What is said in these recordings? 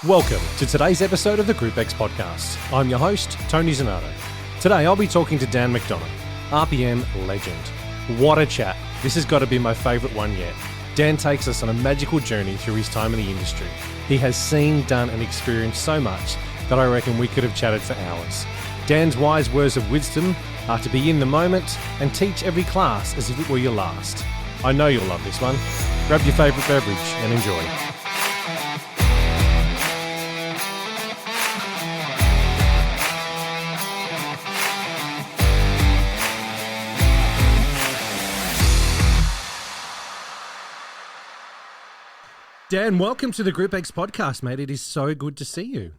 Welcome to today's episode of the Group X podcast. I'm your host, Tony Zanardo. Today I'll be talking to Dan McDonogh, RPM legend. What a chat. This has got to be my favourite one yet. Dan takes us on a magical journey through his time in the industry. He has seen, done and experienced so much that I reckon we could have chatted for hours. Dan's wise words of wisdom are to be in the moment and teach every class as if it were your last. I know you'll love this one. Grab your favourite beverage and enjoy. Dan, welcome to the Group X podcast, mate. It is so good to see you.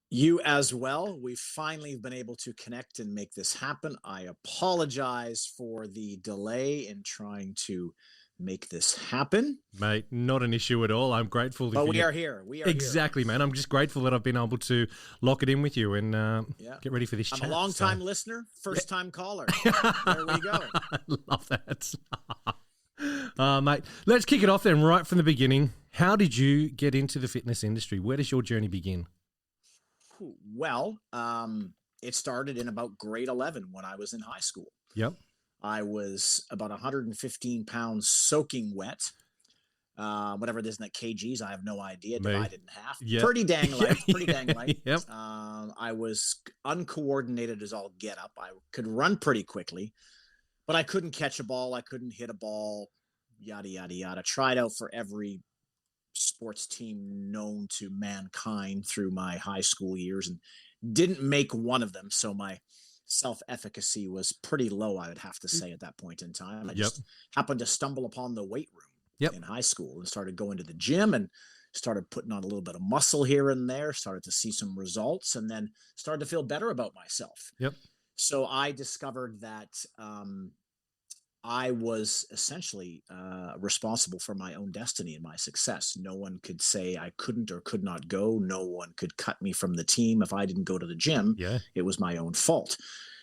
You as well. We've finally been able to connect and make this happen. I apologize for the delay in trying to make this happen. Mate, not an issue at all. I'm grateful. But we are here. We are exactly, here. man. I'm just grateful that I've been able to lock it in with you and get ready for this chat. I'm a long-time listener, first-time caller. There we go. I love that. Mate, let's kick it off then right from the beginning. How did you get into the fitness industry? Where does your journey begin? Well, it started in about grade 11 when I was in high school. Yep. I was about 115 pounds soaking wet. Whatever it is in that kgs, I have no idea. Divided in half. Yep. Pretty dang light. Pretty dang light. Yep. I was uncoordinated as all get up. I could run pretty quickly, but I couldn't catch a ball. I couldn't hit a ball. Yada, yada, yada. Tried out for every sports team known to mankind through my high school years and didn't make one of them. So my self-efficacy was pretty low, I would have to say, at that point in time. I just happened to stumble upon the weight room in high school and started going to the gym and started putting on a little bit of muscle here and there, started to see some results, and then started to feel better about myself. Yep. So I discovered that I was essentially responsible for my own destiny and my success. No one could say I couldn't or could not go. No one could cut me from the team if I didn't go to the gym. Yeah. It was my own fault.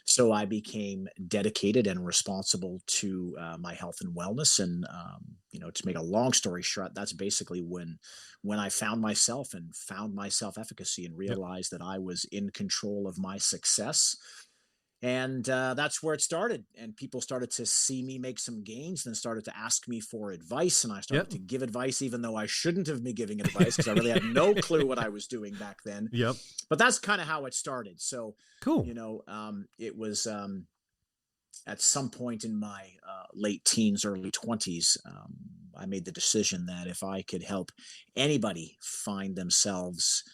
So I became dedicated and responsible to my health and wellness. And, to make a long story short, that's basically when I found myself and found my self-efficacy and realized that I was in control of my success. And that's where it started. And people started to see me make some gains and started to ask me for advice. And I started to give advice, even though I shouldn't have been giving advice because I really had no clue what I was doing back then. Yep. But that's kind of how it started. So, cool. It was at some point in my late teens, early 20s, I made the decision that if I could help anybody find themselves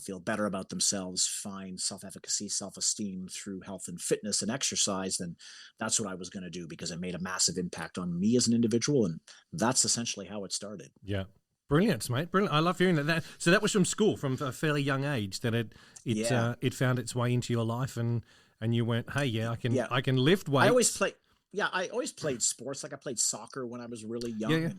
feel better about themselves, find self-efficacy, self-esteem through health and fitness and exercise, then that's what I was going to do because it made a massive impact on me as an individual. And that's essentially how it started. Yeah. Brilliant, mate. Brilliant. I love hearing that. So that was from school, from a fairly young age that it found its way into your life and you went, hey, I can lift weights. I always played sports. Like I played soccer when I was really young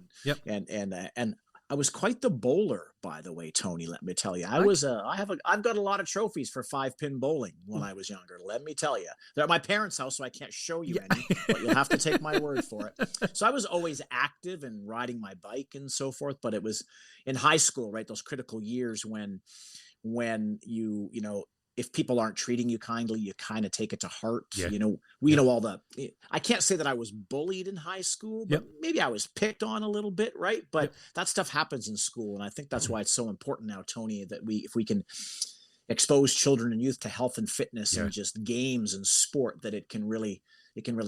and I was quite the bowler, by the way, Tony, let me tell you. I've got a lot of trophies for 5-pin bowling when I was younger, let me tell you. They're at my parents' house, so I can't show you any, but you'll have to take my word for it. So I was always active and riding my bike and so forth, but it was in high school, right, those critical years when if people aren't treating you kindly, you kind of take it to heart. Yeah. I can't say that I was bullied in high school, but maybe I was picked on a little bit, right? But that stuff happens in school. And I think that's why it's so important now, Tony, that if we can expose children and youth to health and fitness and just games and sport, that it can really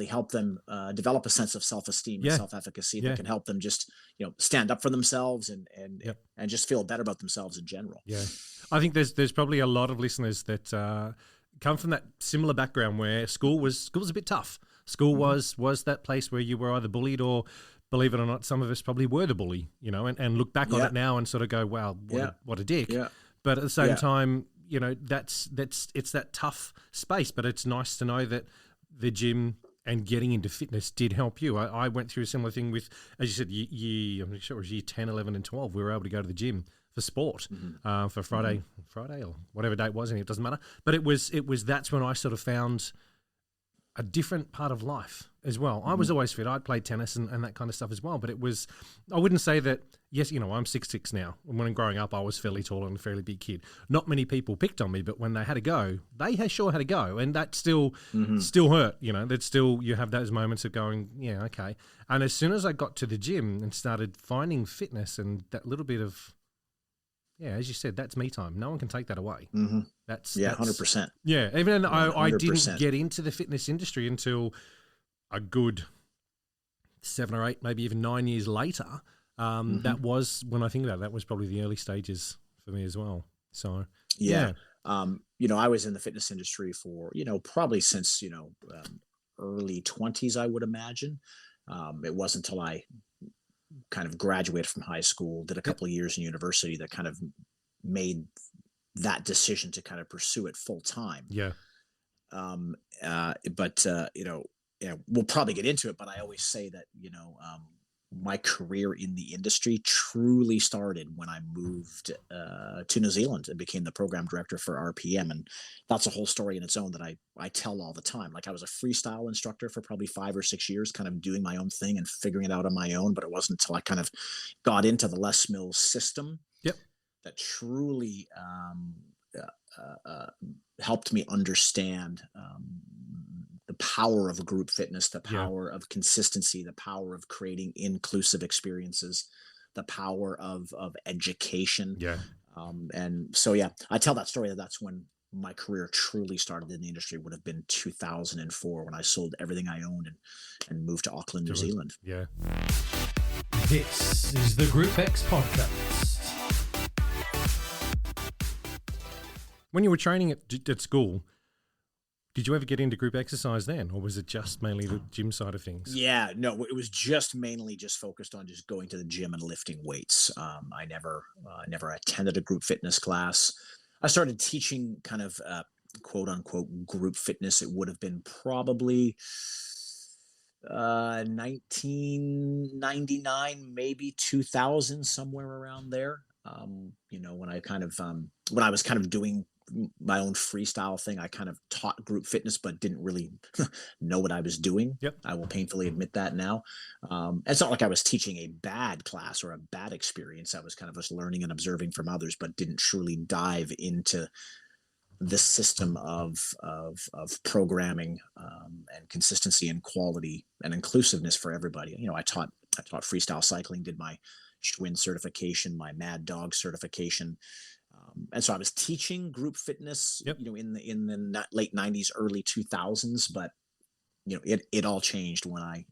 help them develop a sense of self-esteem and self-efficacy that can help them just, stand up for themselves and just feel better about themselves in general. Yeah. I think there's probably a lot of listeners that come from that similar background where school was a bit tough. School was that place where you were either bullied or, believe it or not, some of us probably were the bully, and look back on it now and sort of go, wow, what a dick. Yeah. But at the same time, it's that tough space, but it's nice to know that the gym and getting into fitness did help you. I went through a similar thing with, as you said, I'm sure it was year 10, 11 and 12. We were able to go to the gym for sport for Friday or whatever day it was, and it doesn't matter. But it was that's when I sort of found a different part of life, as well. I Mm-hmm. was always fit. I'd played tennis and that kind of stuff as well. But it was, I wouldn't say that, yes, you know, I'm 6'6" now. And when growing up, I was fairly tall and a fairly big kid. Not many people picked on me, but when they had to go, they sure had to go. And that still hurt, you know, that still, you have those moments of going, yeah, okay. And as soon as I got to the gym and started finding fitness and that little bit of, yeah, as you said, that's me time. No one can take that away. Mm-hmm. That's 100%. Yeah, even though I didn't 100%. get into the fitness industry until a good 7 or 8, maybe even 9 years later. That was, when I think about it, that was probably the early stages for me as well. So, Yeah. You know, I was in the fitness industry for, you know, probably since, you know, early 20s, I would imagine. It wasn't until I kind of graduated from high school, did a couple of years in university, that kind of made that decision to kind of pursue it full time. Yeah. But you know, yeah, we'll probably get into it, but I always say that, you know, my career in the industry truly started when I moved to New Zealand and became the program director for RPM. And that's a whole story in its own that I tell all the time. Like, I was a freestyle instructor for probably 5 or 6 years, kind of doing my own thing and figuring it out on my own. But it wasn't until I kind of got into the Les Mills system that truly helped me understand the power of group fitness, the power of consistency, the power of creating inclusive experiences, the power of education. Yeah. And so, yeah, I tell that story that's when my career truly started in the industry. Would have been 2004 when I sold everything I owned and moved to Auckland, New Zealand. Yeah. This is the Group X podcast. When you were training at school, did you ever get into group exercise then, or was it just mainly the gym side of things? Yeah, no, it was just mainly just focused on just going to the gym and lifting weights. I never attended a group fitness class. I started teaching kind of quote unquote group fitness. It would have been probably 1999, maybe 2000, somewhere around there. You know, when I was kind of doing my own freestyle thing, I kind of taught group fitness, but didn't really know what I was doing. Yep. I will painfully admit that now. It's not like I was teaching a bad class or a bad experience. I was kind of just learning and observing from others, but didn't truly dive into the system of programming and consistency and quality and inclusiveness for everybody. You know, I taught freestyle cycling, did my Schwinn certification, my Mad Dog certification. And so I was teaching group fitness, you know, in the late 90s, early 2000s, but you know, it all changed when I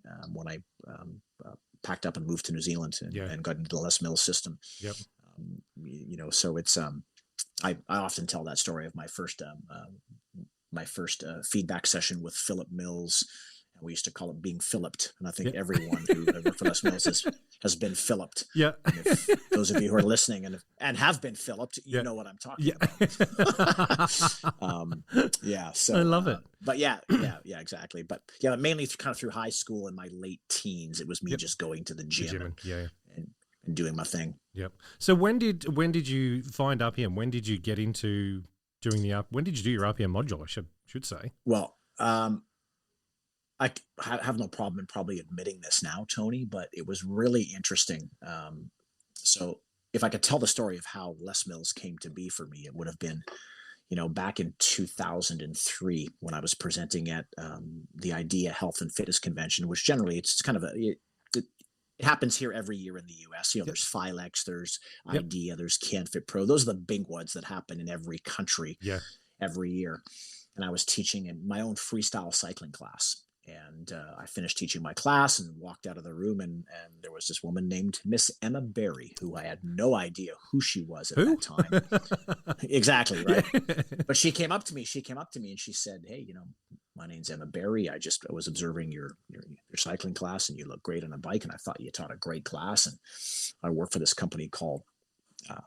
packed up and moved to New Zealand and got into the Les Mills system. Yep. You know, so it's I often tell that story of my first feedback session with Philip Mills. We used to call it being Philipped, and I think everyone who worked for Les Mills has been Philipped. Yeah. And if those of you who are listening and have been Philipped, you know what I'm talking about. So I love it. But yeah, exactly. But yeah, mainly kind of through high school and my late teens, it was me just going to the gym and doing my thing. Yep. So when did you find RPM? When did you get into doing when did you do your RPM module? I should say. Well, I have no problem in probably admitting this now, Tony, but it was really interesting. So if I could tell the story of how Les Mills came to be for me, it would have been, you know, back in 2003 when I was presenting at the IDEA Health and Fitness Convention, which generally it's kind of it happens here every year in the US. You know, there's Filex, there's IDEA, there's CanFit Pro. Those are the big ones that happen in every country every year. And I was teaching in my own freestyle cycling class. And I finished teaching my class and walked out of the room, and there was this woman named Miss Emma Berry, who I had no idea who she was at that time. Exactly, right? But she came up to me and she said, "Hey, you know, my name's Emma Berry. I was observing your cycling class, and you look great on a bike, and I thought you taught a great class. And I work for this company called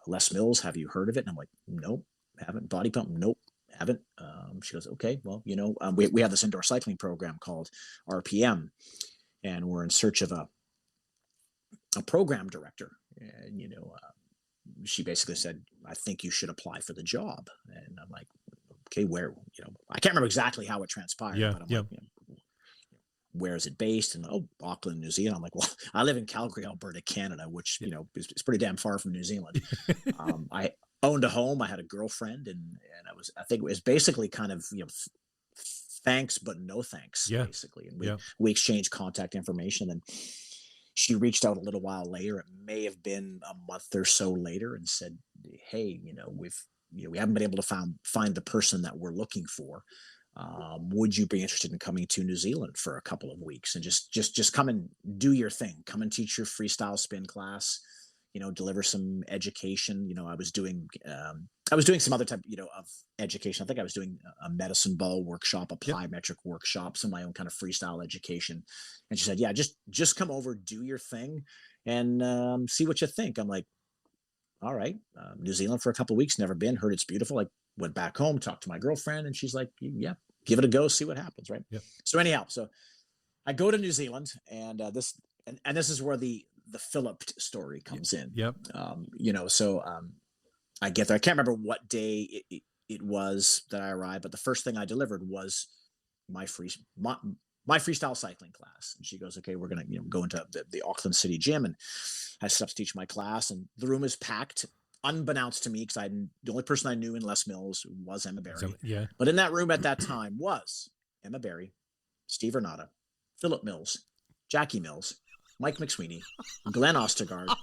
Les Mills. Have you heard of it?" And I'm like, "Nope, haven't." Body Pump? Nope, haven't. She goes, "Okay, well, you know, we have this indoor cycling program called RPM, and we're in search of a program director." And, you know, she basically said, "I think you should apply for the job." And I'm like, "Okay, where?" You know, I can't remember exactly how it transpired, but I'm like, you know, where is it based? And oh, Auckland, New Zealand. I'm like, well, I live in Calgary, Alberta, Canada, which Yeah. you know is pretty damn far from New Zealand. I owned a home. I had a girlfriend, and I think it was basically kind of thanks but no thanks, Yeah. basically. And Yeah. we exchanged contact information, and she reached out a little while later. It may have been a month or so later, and said, "Hey, we haven't been able to find the person that we're looking for. Would you be interested in coming to New Zealand for a couple of weeks and just come and do your thing? Come and teach your freestyle spin class. Deliver some education. I was doing some other type, of education. I think I was doing a medicine ball workshop, a Yep. plyometric workshop, some of my own kind of freestyle education." And she said, "Yeah, just come over, do your thing, and see what you think." I'm like, "All right, New Zealand for a couple of weeks, never been, heard it's beautiful." I went back home, talked to my girlfriend, and she's like, "Yeah, give it a go, see what happens." Right. Yep. So anyhow, I go to New Zealand, and this is where the Philip story comes in. Yep. I get there. I can't remember what day it was that I arrived, but the first thing I delivered was my my freestyle cycling class. And she goes, "Okay, we're gonna go into the Auckland City gym," and I set up to teach my class, and the room is packed, unbeknownst to me, because the only person I knew in Les Mills was Emma Berry. So, yeah. But in that room at that time was Emma Berry, Steve Renata, Philip Mills, Jackie Mills, Mike McSweeney, Glenn Ostergaard,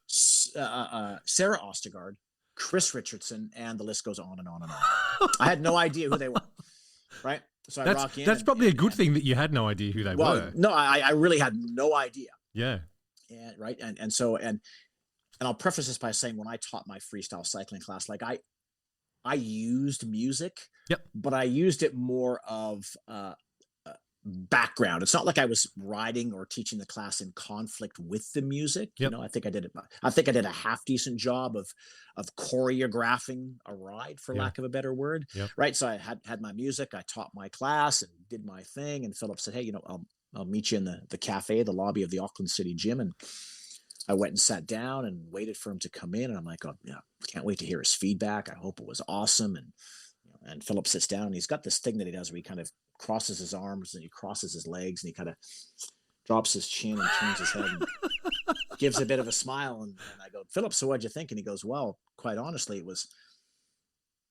Sarah Ostergaard, Chris Richardson, and the list goes on and on and on. I had no idea who they were, right? So I rock in. That's probably a good thing that you had no idea who they were. No, I really had no idea. Yeah. And right, and I'll preface this by saying, when I taught my freestyle cycling class, like I used music, Yep. but I used it more of background. It's not like I was writing or teaching the class in conflict with the music. Yep. I think I did a half decent job of choreographing a ride, for lack of a better word. Yep. Right. So I had my music, I taught my class and did my thing. And Philip said, "Hey, I'll meet you in the cafe, the lobby of the Auckland City gym." And I went and sat down and waited for him to come in. And I'm like, "Oh, yeah, can't wait to hear his feedback. I hope it was awesome." And Philip sits down, and he's got this thing that he does where he kind of crosses his arms and he crosses his legs, and he kind of drops his chin and turns his head and gives a bit of a smile. And I go, "Philip, so what'd you think?" And he goes, "Well, quite honestly,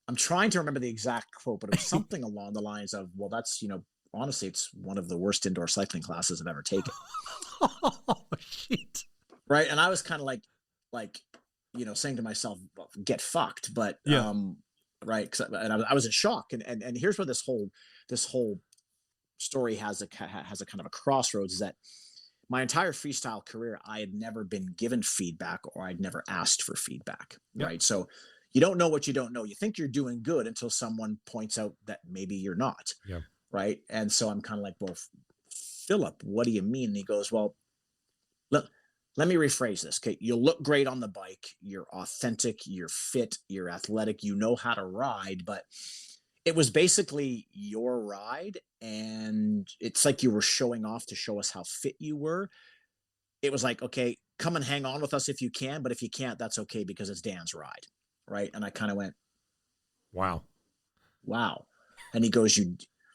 I'm trying to remember the exact quote, but it was something along the lines of, well, that's, honestly, it's one of the worst indoor cycling classes I've ever taken." Oh, shit. Right. And I was kind of like, saying to myself, well, get fucked. But, Yeah. right. And I was in shock. And here's where this whole story has a kind of a crossroads, is that my entire freestyle career, I had never been given feedback, or I'd never asked for feedback. Yep. Right. So you don't know what you don't know. You think you're doing good until someone points out that maybe you're not. Yeah. Right. And so I'm kind of like, "Well, Philip, what do you mean?" And he goes, "Well, let me rephrase this. Okay. You look great on the bike. You're authentic. You're fit. You're athletic. You know how to ride, but it was basically your ride. And it's like you were showing off to show us how fit you were. It was like, okay, come and hang on with us if you can, but if you can't, that's okay, because it's Dan's ride." Right. And I kind of went, Wow. "Wow." And he goes,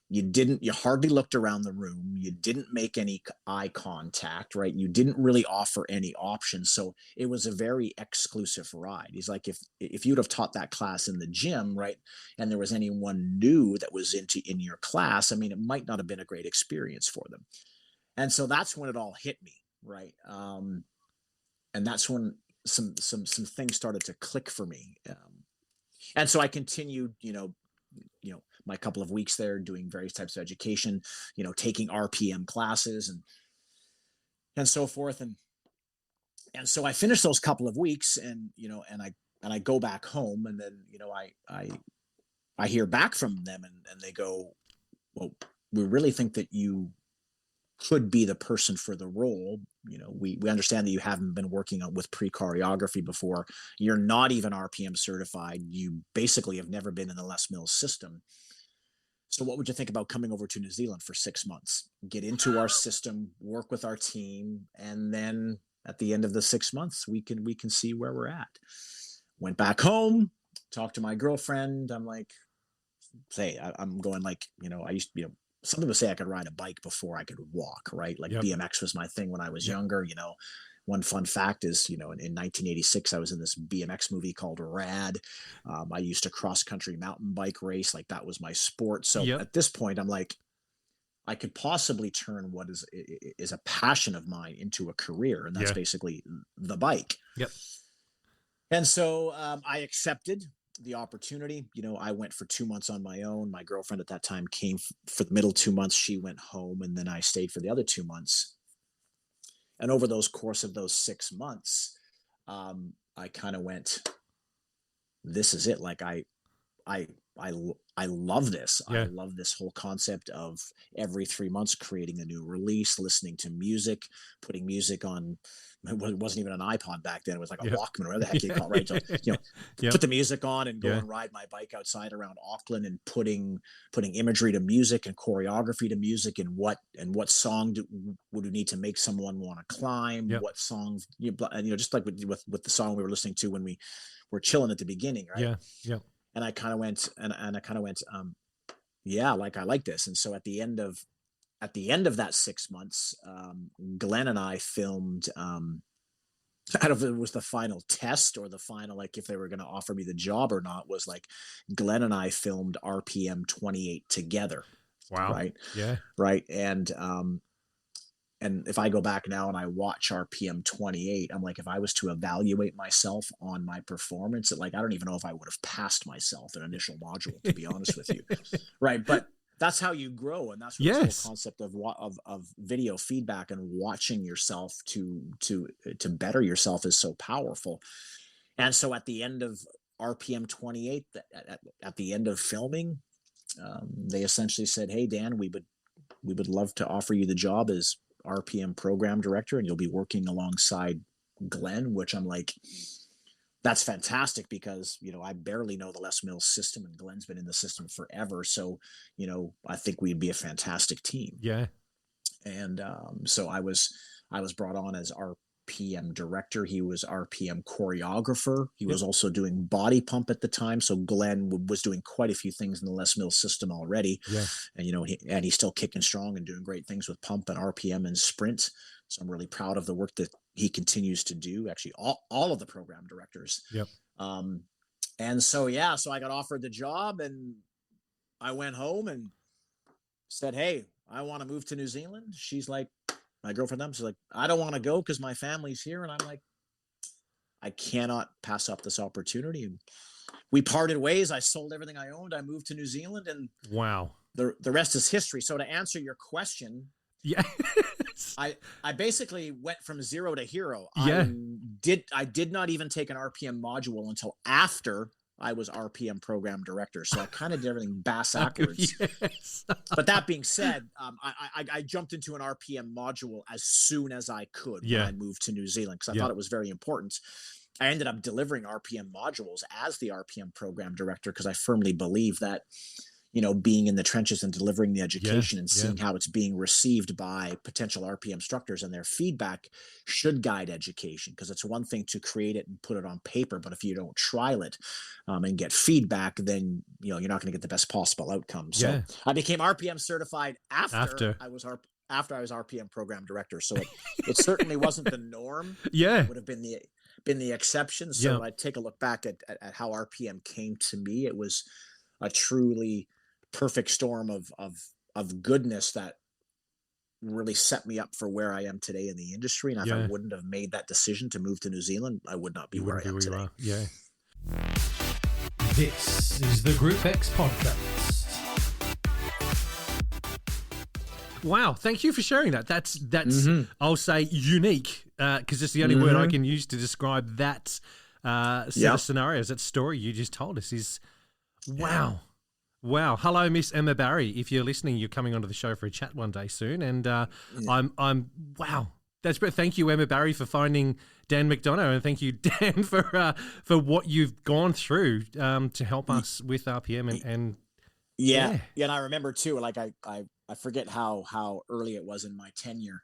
you hardly looked around the room. You didn't make any eye contact, right? You didn't really offer any options. So it was a very exclusive ride. He's like, if you'd have taught that class in the gym, right, and there was anyone new that was in your class, I mean, it might not have been a great experience for them. And so that's when it all hit me, right? And that's when some things started to click for me. And so I continued, my couple of weeks there, doing various types of education, taking RPM classes and so forth. And so I finished those couple of weeks, and I go back home, and then, I hear back from them, and they go, "Well, we really think that you could be the person for the role. We understand that you haven't been working with pre-choreography before. You're not even RPM certified. You basically have never been in the Les Mills system. So what would you think about coming over to New Zealand for 6 months, get into our system, work with our team, and then at the end of the 6 months, we can see where we're at." Went back home, talked to my girlfriend. I'm like, "Hey, I'm going, like, I used to, some people say I could ride a bike before I could walk, right? Like Yep. BMX was my thing when I was Yep. younger. One fun fact is, in 1986, I was in this BMX movie called Rad. I used to cross country mountain bike race. Like that was my sport. So Yep. at this point, I'm like, I could possibly turn what is a passion of mine into a career. And that's Yeah. basically the bike. Yep. And so I accepted the opportunity. I went for 2 months on my own. My girlfriend at that time came for the middle 2 months. She went home, and then I stayed for the other 2 months. And over those course of those 6 months, I kind of went, this is it. Like I love this. I Yeah. love this whole concept of every 3 months creating a new release, listening to music, putting music on. It wasn't even an iPod back then. It was like a Yep. Walkman, whatever the heck you call it, right? So, Yep. put the music on and go Yeah. and ride my bike outside around Auckland, and putting imagery to music and choreography to music, and what song would we need to make someone want to climb? Yep. What songs, just like with the song we were listening to when we were chilling at the beginning, right? Yeah. Yep. And I kind of went, yeah, like I like this. And so at the end of that 6 months, Glenn and I filmed. I don't know if it was the final test or the final, like if they were going to offer me the job or not, was like Glenn and I filmed RPM 28 together. Wow. Right. Yeah. Right. And if I go back now and I watch RPM 28, I'm like, if I was to evaluate myself on my performance, I don't even know if I would have passed myself an initial module, to be honest with you. Right. But that's how you grow. And that's what Yes. this whole concept of video feedback and watching yourself to better yourself is so powerful. And so at the end of RPM 28, at the end of filming, they essentially said, hey, Dan, we would love to offer you the job as RPM program director, and you'll be working alongside Glenn, which I'm like, that's fantastic, because I barely know the Les Mills system, and Glenn's been in the system forever. So I think we'd be a fantastic team. Yeah. And so I was brought on as RPM director. He was RPM choreographer. He was also doing body pump at the time. So Glenn was doing quite a few things in the Les Mills system already. Yeah. And he's still kicking strong and doing great things with pump and RPM and sprint. So I'm really proud of the work that he continues to do. Actually, all of the program directors. Yep. And so, so I got offered the job, and I went home and said, hey, I want to move to New Zealand. She's like, my girlfriend, she's like, I don't want to go because my family's here. And I'm like, I cannot pass up this opportunity. And we parted ways. I sold everything I owned. I moved to New Zealand, and Wow. the rest is history. So to answer your question, Yeah. I basically went from zero to hero. Yeah. I did not even take an RPM module until after I was RPM program director. So I kind of did everything backwards. Yes. But that being said, I jumped into an RPM module as soon as I could when I moved to New Zealand, because I thought it was very important. I ended up delivering RPM modules as the RPM program director, because I firmly believe that, being in the trenches and delivering the education and seeing how it's being received by potential RPM instructors, and their feedback should guide education. Because it's one thing to create it and put it on paper, but if you don't trial it and get feedback, then you're not going to get the best possible outcome. So I became RPM certified after I was RPM program director. So it certainly wasn't the norm. Yeah. It would have been the exception. So I take a look back at how RPM came to me. It was a truly perfect storm of goodness that really set me up for where I am today in the industry. And if I wouldn't have made that decision to move to New Zealand, I would not be where I am today. Yeah. This is the Group X podcast. Wow, thank you for sharing that. That's I'll say unique, because it's the only word I can use to describe that set of scenarios. That story you just told us is wow. Wow. Hello, Miss Emma Barry. If you're listening, you're coming onto the show for a chat one day soon. And I'm wow. That's great. Thank you, Emma Barry, for finding Dan McDonogh, and thank you, Dan, for what you've gone through to help us with RPM and yeah. And I remember too, like I forget how early it was in my tenure,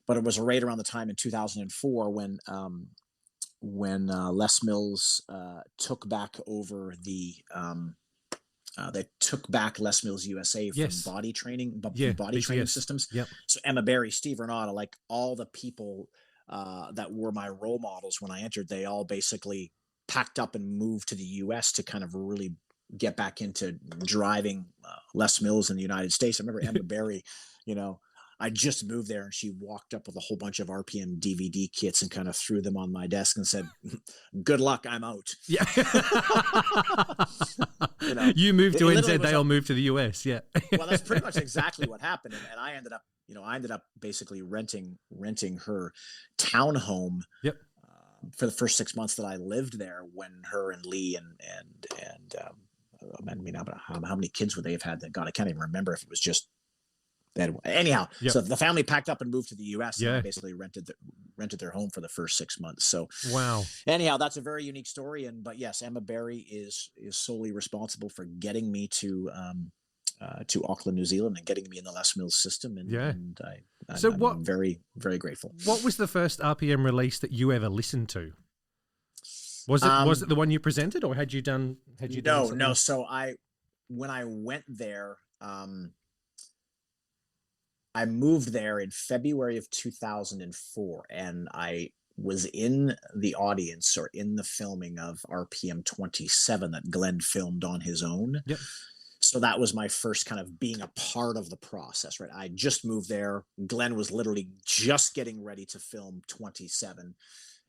but it was right around the time in 2004 when Les Mills took back over the that took back Les Mills USA from Yes. body training, Yeah. body training BCS. systems. Yep. So Emma Berry, Steve Renata, like all the people that were my role models when I entered, they all basically packed up and moved to the US to kind of really get back into driving Les Mills in the United States. I remember Emma Berry, you know, I just moved there and she walked up with a whole bunch of RPM DVD kits and kind of threw them on my desk and said, "Good luck, I'm out." Yeah. You know, you moved to it NZ, literally they all moved to the US. Yeah. well, that's pretty much exactly what happened. And I ended up, I ended up basically renting her townhome Yep. for the first 6 months that I lived there, when her and Lee I mean, how many kids would they have had? That God, I can't even remember if it was just that. Anyhow, Yep. so the family packed up and moved to the U.S. and Yeah. I basically rented their home for the first 6 months. So Wow. anyhow, that's a very unique story. But yes, Emma Berry is solely responsible for getting me to Auckland, New Zealand, and getting me in the Les Mills system. And, Yeah. and I'm very, very grateful. What was the first RPM release that you ever listened to? Was it the one you presented, or had you done? No. So when I went there, I moved there in February of 2004, and I was in the audience or in the filming of RPM 27 that Glenn filmed on his own. Yep. So that was my first kind of being a part of the process, right? I just moved there. Glenn was literally just getting ready to film 27.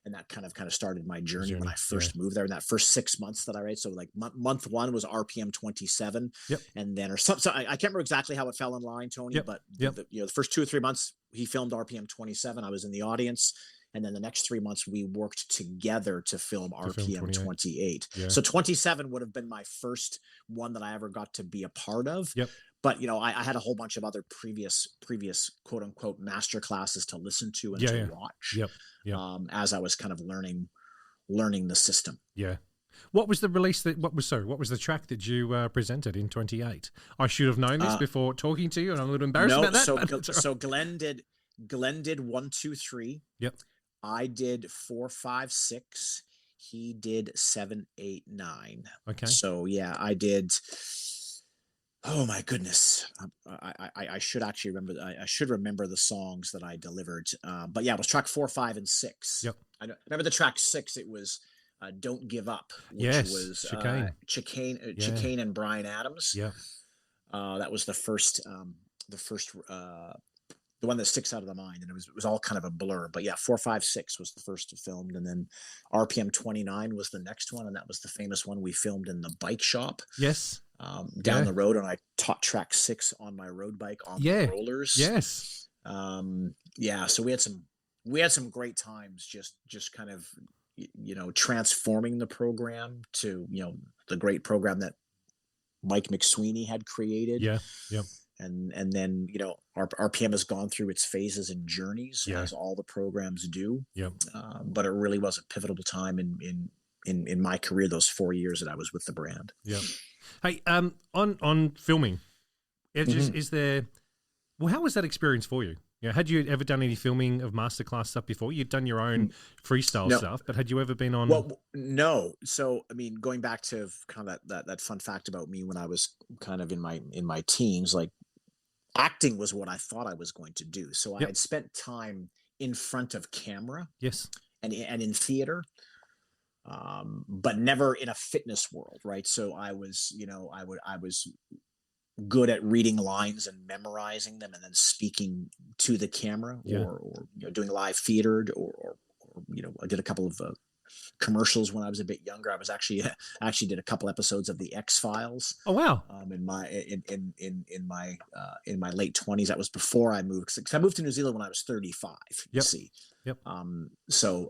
And that kind of started my journey when I first moved there. In that first 6 months that I read, so like month one was RPM 27, Yep. and then so I can't remember exactly how it fell in line, Tony. Yep. But Yep. the first 2 or 3 months he filmed RPM 27. I was in the audience, and then the next 3 months we worked together to film RPM 28. Yeah. So 27 would have been my first one that I ever got to be a part of. Yep. But I had a whole bunch of other previous quote unquote master classes to listen to and to watch. Yep. Yep. As I was kind of learning the system. Yeah. What was the release what was the track that you presented in 28? I should have known this before talking to you, and I'm a little embarrassed about that. So Glenn did 1, 2, 3. Yep. I did 4, 5, 6. He did 7, 8, 9. Okay. So yeah, I did. Oh my goodness! I should actually remember. I should remember the songs that I delivered. But yeah, it was track 4, 5, and 6. Yep. I remember the track 6. It was "Don't Give Up," which was Chicane and Bryan Adams. Yeah. That was the first the one that sticks out of the mind, and it was all kind of a blur. But yeah, 4, 5, 6 was the first filmed, and then RPM 29 was the next one, and that was the famous one we filmed in the bike shop. Yes. Down the road, and I taught track 6 on my road bike on the rollers. Yes. So we had some great times just kind of transforming the program to the great program that Mike McSweeney had created. Yeah. Yep. And then our RPM has gone through its phases and journeys, as all the programs do. Yep. But it really was a pivotal time in my career, those 4 years that I was with the brand. Yeah. Hey, on filming, is there? Well, how was that experience for you? Had you ever done any filming of masterclass stuff before? You'd done your own freestyle stuff, but had you ever been on? Well, no. So, I mean, going back to kind of that fun fact about me when I was kind of in my teens, like acting was what I thought I was going to do. So I had spent time in front of camera, yes, and in theater. But never in a fitness world, right? So I was good at reading lines and memorizing them, and then speaking to the camera, or doing live theater, or I did a couple of commercials when I was a bit younger. I was actually did a couple episodes of the X-Files. Oh wow! In my late 20s. That was before I moved, because I moved to New Zealand when I was 35. You see. Yep. So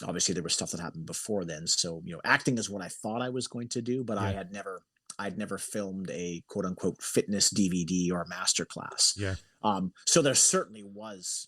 obviously there was stuff that happened before then. So acting is what I thought I was going to do, but I'd never filmed a quote unquote fitness DVD or masterclass. Yeah. So there certainly was,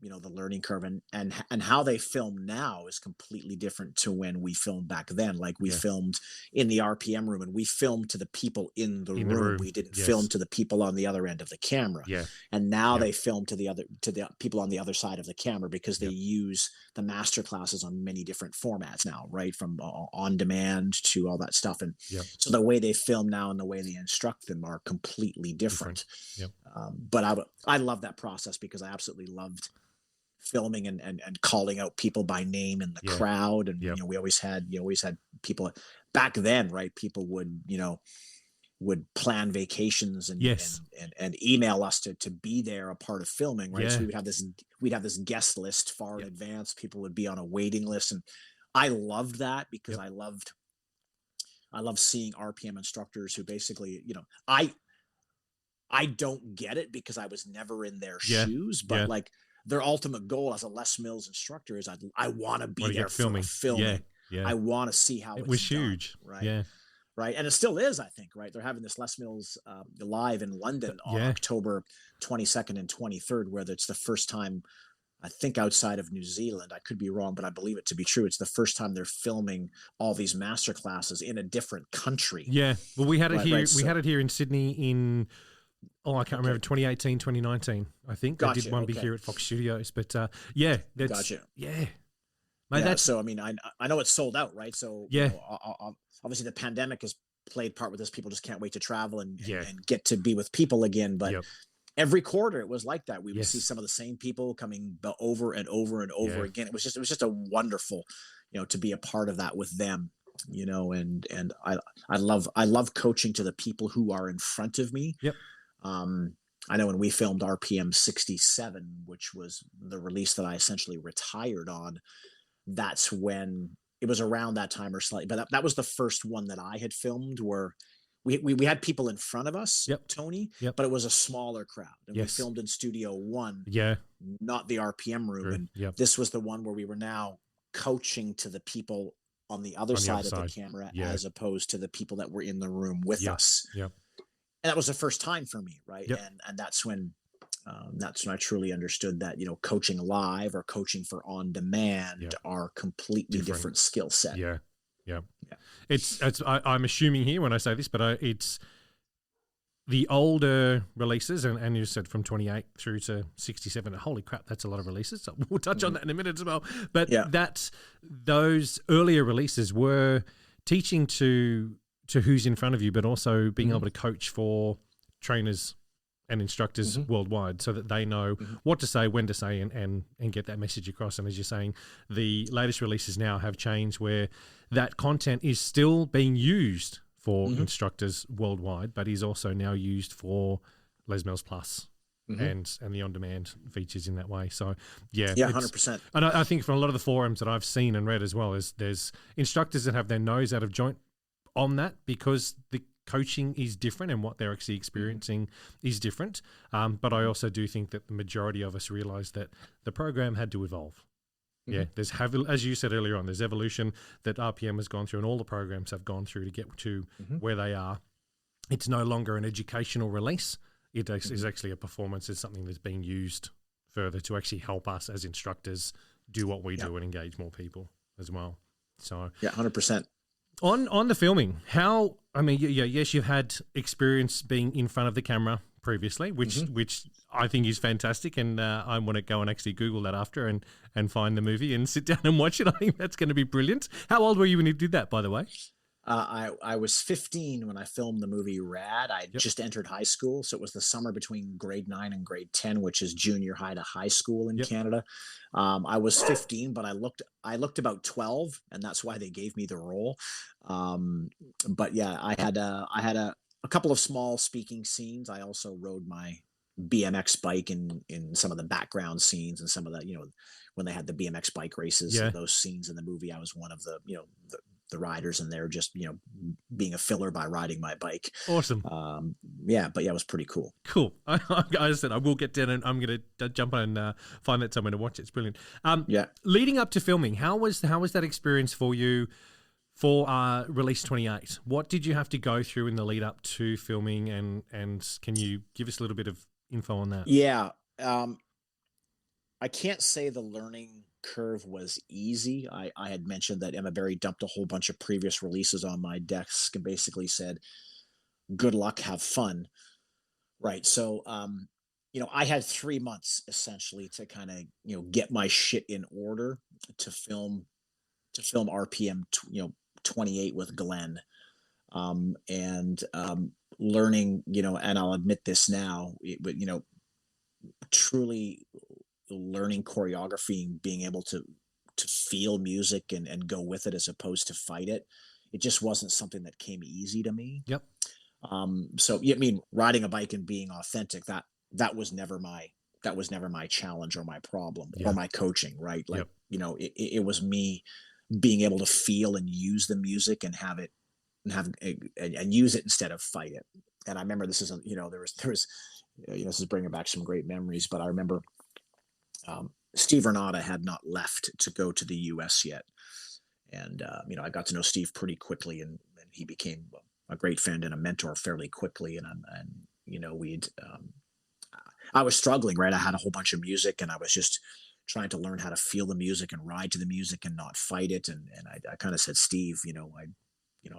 the learning curve, and how they film now is completely different to when we filmed back then. Like we Yeah. filmed in the RPM room, and we filmed to the people in the In the room. room, We didn't yes. film to the people on the other end of the camera. Yeah. And now Yep. they film to the people on the other side of the camera, because they Yep. use the master classes on many different formats now, right? From on demand to all that stuff. And Yep. so the way they film now and the way they instruct them are completely different. Yep. But I love that process, because I absolutely loved filming and calling out people by name in the Yeah. crowd. And Yep. we always had people back then, right? People would plan vacations and Yes. and email us to be there, a part of filming, right? Yeah. So we'd have this guest list far in Yep. advance. People would be on a waiting list, and I loved that, because Yep. I love seeing RPM instructors who basically, I don't get it, because I was never in their Yeah. shoes, but Yeah. like their ultimate goal as a Les Mills instructor is I want to be Wanna there get for filming. filming. Yeah. Yeah. I want to see how It it's was done, huge. right? Yeah. Right, and it still is, I think, right? They're having this Les Mills live in London on Yeah. October 22nd and 23rd, where it's the first time, I think, outside of New Zealand. I could be wrong, but I believe it to be true. It's the first time they're filming all these master classes in a different country. Yeah. Well, we had it Right, here. right, We so- had it here in Sydney in, I can't remember, 2018, 2019, I think. They did Gotcha, one big okay. here at Fox Studios. But yeah, that's, Gotcha. yeah. Mate, Yeah, that's, so I mean, I know it's sold out, right? So Yeah. Obviously the pandemic has played part with this. People just can't wait to travel and Yeah. and get to be with people again. But Yep. every quarter it was like that. We would see Yes. some of the same people coming over and over and over Yeah. again. It was just a wonderful, to be a part of that with them. And I love coaching to the people who are in front of me. Yep. I know when we filmed RPM 67, which was the release that I essentially retired on, that's when it was around that time or slightly, but that was the first one that I had filmed where we had people in front of us, Yep. Tony, Yep. but it was a smaller crowd. And Yes. we filmed in Studio One, Yeah. not the RPM room. True. And Yep. this was the one where we were now coaching to the people on the other On the side other of the side. camera, Yeah. as opposed to the people that were in the room with Yep. us. Yep. And that was the first time for me, right? Yep. And that's when I truly understood that coaching live or coaching for on demand Yep. are completely Different. different skill set. Yeah. Yeah. Yeah. It's I'm assuming here when I say this, but it's the older releases, and you said from 28 through to 67. Holy crap, that's a lot of releases. So we'll touch on that in a minute as well. But Yeah. those earlier releases were teaching to who's in front of you, but also being able to coach for trainers and instructors worldwide, so that they know what to say, when to say, and get that message across. And as you're saying, the latest releases now have changed where that content is still being used for instructors worldwide, but is also now used for Les Mills Plus and the on-demand features in that way. So yeah, Yeah, it's- 100%. And I think from a lot of the forums that I've seen and read as well, is there's instructors that have their nose out of joint on that, because the coaching is different and what they're actually experiencing is different. But I also do think that the majority of us realize that the program had to evolve. Yeah, as you said earlier on, there's evolution that RPM has gone through and all the programs have gone through to get to where they are. It's no longer an educational release. It is actually a performance. It's something that's being used further to actually help us as instructors do what we do and engage more people as well. So Yeah, 100%. on the filming, yes, you've had experience being in front of the camera previously, which I think is fantastic, and I want to go and actually Google that after and find the movie and sit down and watch it. I think that's going to be brilliant. How old were you when you did that, by the way? I was 15 when I filmed the movie Rad. I just entered high school, so it was the summer between grade 9 and grade 10, which is junior high to high school in Canada. I was 15, but I looked about 12, and that's why they gave me the role. But yeah, I had a couple of small speaking scenes. I also rode my BMX bike in some of the background scenes and some of the when they had the BMX bike races. Yeah. Those scenes in the movie, I was one of the the riders, and they're just being a filler by riding my bike. Awesome. But it was pretty cool. Cool. I said I will get down and I'm going to jump on and find that somewhere to watch it. It's brilliant. Leading up to filming, how was that experience for you for Release 28? What did you have to go through in the lead up to filming, and can you give us a little bit of info on that. Yeah. I can't say the learning curve was easy. I had mentioned that Emma Berry dumped a whole bunch of previous releases on my desk and basically said, good luck, have fun. Right. So, I had 3 months essentially to kind of, get my shit in order to film, RPM, 28 with Glenn. And learning, and I'll admit this now, but, truly learning choreography and being able to feel music and go with it as opposed to fight it. It just wasn't something that came easy to me. Yep. So yeah, I mean, riding a bike and being authentic, that was never my challenge or my problem Yeah. or my coaching, right? Like, Yep. it was me being able to feel and use the music and have it and use it instead of fight it. And I remember this is, there was, this is bringing back some great memories, but I remember, Steve Renata had not left to go to the US yet. And, I got to know Steve pretty quickly, and he became a great friend and a mentor fairly quickly. I was struggling, right? I had a whole bunch of music and I was just trying to learn how to feel the music and ride to the music and not fight it. And I kind of said, Steve, I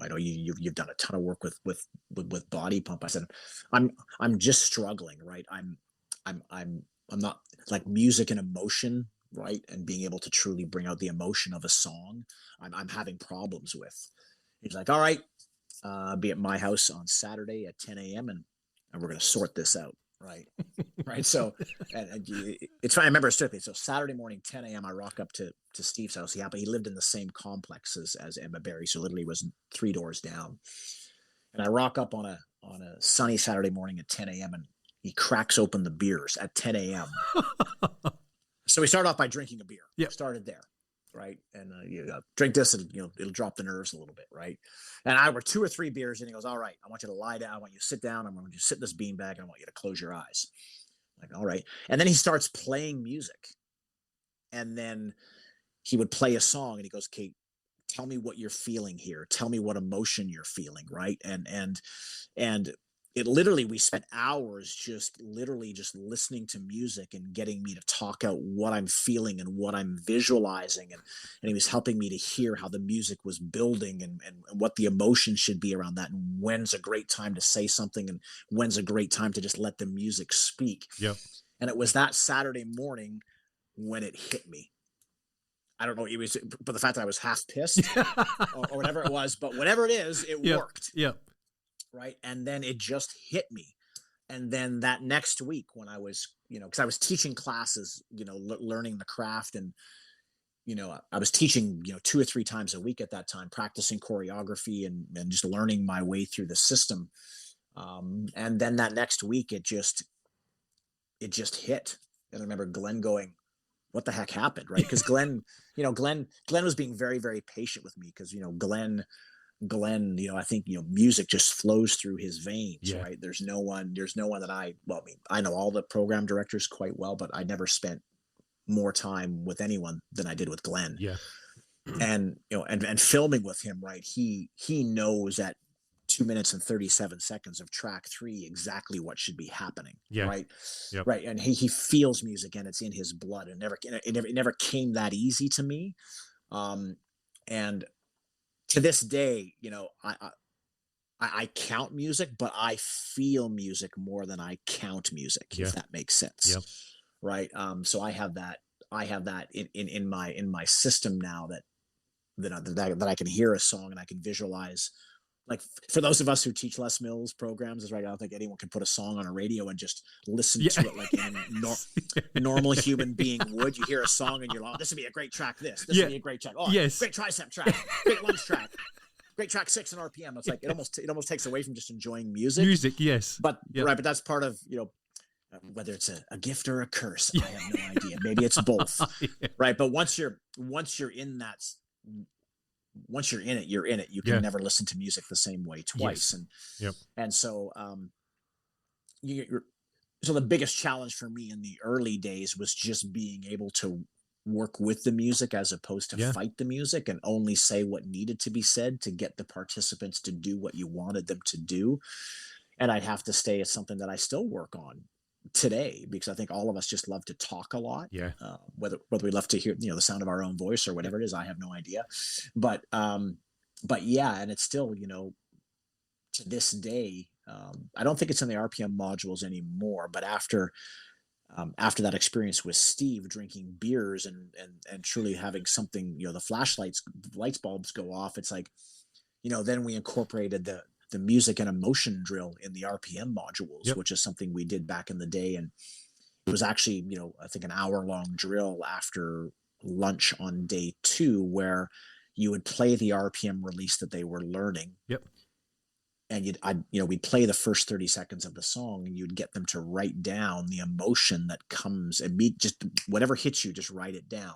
know you've done a ton of work with Body Pump. I said, I'm just struggling, right? I'm not like music and emotion, right? And being able to truly bring out the emotion of a song. I'm having problems with. He's like, all right, be at my house on Saturday at 10 a.m. and we're going to sort this out. Right. Right. So, and it's fine. I remember strictly. So Saturday morning, 10 a.m., I rock up to Steve's house. But he lived in the same complex as Emma Berry. So literally was 3 doors down. And I rock up on a sunny Saturday morning at 10 a.m. and he cracks open the beers at 10 a.m. So we started off by drinking a beer. Yep. Started there. Right. And drink this and, it'll drop the nerves a little bit. Right. And I were 2 or 3 beers and he goes, all right, I want you to lie down. I want you to sit down. I want you to sit in this beanbag and I want you to close your eyes. Like, all right. And then he starts playing music. And then he would play a song and he goes, Kate, tell me what you're feeling here. Tell me what emotion you're feeling. Right. And it literally, we spent hours just listening to music and getting me to talk out what I'm feeling and what I'm visualizing. And he was helping me to hear how the music was building and what the emotion should be around that. And when's a great time to say something and when's a great time to just let the music speak. Yep. And it was that Saturday morning when it hit me. I don't know. It was, but the fact that I was half pissed or whatever it was, but whatever it is, it worked. Yep. Right. And then it just hit me. And then that next week when I was, because I was teaching classes, learning the craft and, I was teaching, 2 or 3 times a week at that time, practicing choreography and just learning my way through the system. And then that next week, it just hit. And I remember Glenn going, what the heck happened? Right. Because Glenn was being very, very patient with me because, Glenn, I think, music just flows through his veins, right? There's no one that I know all the program directors quite well, but I never spent more time with anyone than I did with Glenn. Yeah. And, and filming with him, right? He knows at 2 minutes and 37 seconds of track 3 exactly what should be happening. Yeah. Right. Yep. Right. And he feels music and it's in his blood. And it never came that easy to me. And to this day, I count music, but I feel music more than I count music, if that makes sense. Yep. Right. So I have that in my system now that I can hear a song and I can visualize. Like for those of us who teach Les Mills programs, is right. I don't think anyone can put a song on a radio and just listen to it like a normal human being would. You hear a song and you're like, oh, this would be a great track. This would be a great track. Oh, yes. Great tricep track. Great lunge track. Great track 6 in RPM. It's like it almost takes away from just enjoying music. Yes. But right, but that's part of whether it's a gift or a curse. I have no idea. Maybe it's both. Right. But once you're in that. Once you're in it, you're in it. You can never listen to music the same way twice. And so, so the biggest challenge for me in the early days was just being able to work with the music as opposed to fight the music and only say what needed to be said to get the participants to do what you wanted them to do. And I'd have to stay as something that I still work on today, because I think all of us just love to talk a lot. Yeah. Whether we love to hear, the sound of our own voice or whatever it is, I have no idea. But yeah, and it's still, to this day, I don't think it's in the RPM modules anymore, but after that experience with Steve drinking beers and truly having something, the lights bulbs go off. It's like, then we incorporated the music and emotion drill in the RPM modules, Yep. which is something we did back in the day. And it was actually, I think an hour-long drill after lunch on day 2, where you would play the RPM release that they were learning. Yep. And we'd play the first 30 seconds of the song, and you'd get them to write down the emotion that comes, and just whatever hits you, just write it down.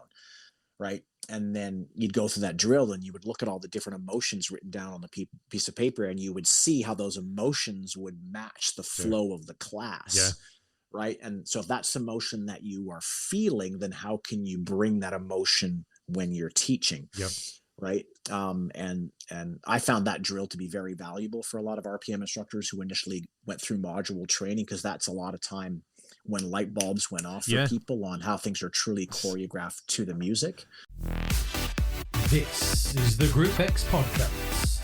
Right. And then you'd go through that drill, and you would look at all the different emotions written down on the piece of paper, and you would see how those emotions would match the flow of the class. Yeah. Right. And so if that's the emotion that you are feeling, then how can you bring that emotion when you're teaching? Yep. Right. And I found that drill to be very valuable for a lot of RPM instructors who initially went through module training, because that's a lot of time when light bulbs went off for people on how things are truly choreographed to the music. This is the Group X podcast.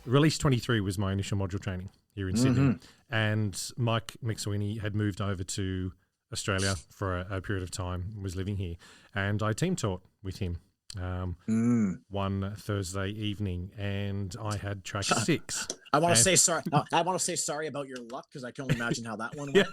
Release 23 was my initial module training here in Sydney, and Mike McSweeney had moved over to Australia for a period of time, was living here, and I team taught with him one Thursday evening, and I had track 6. I want to say sorry. I want to say sorry about your luck, because I can only imagine how that one went.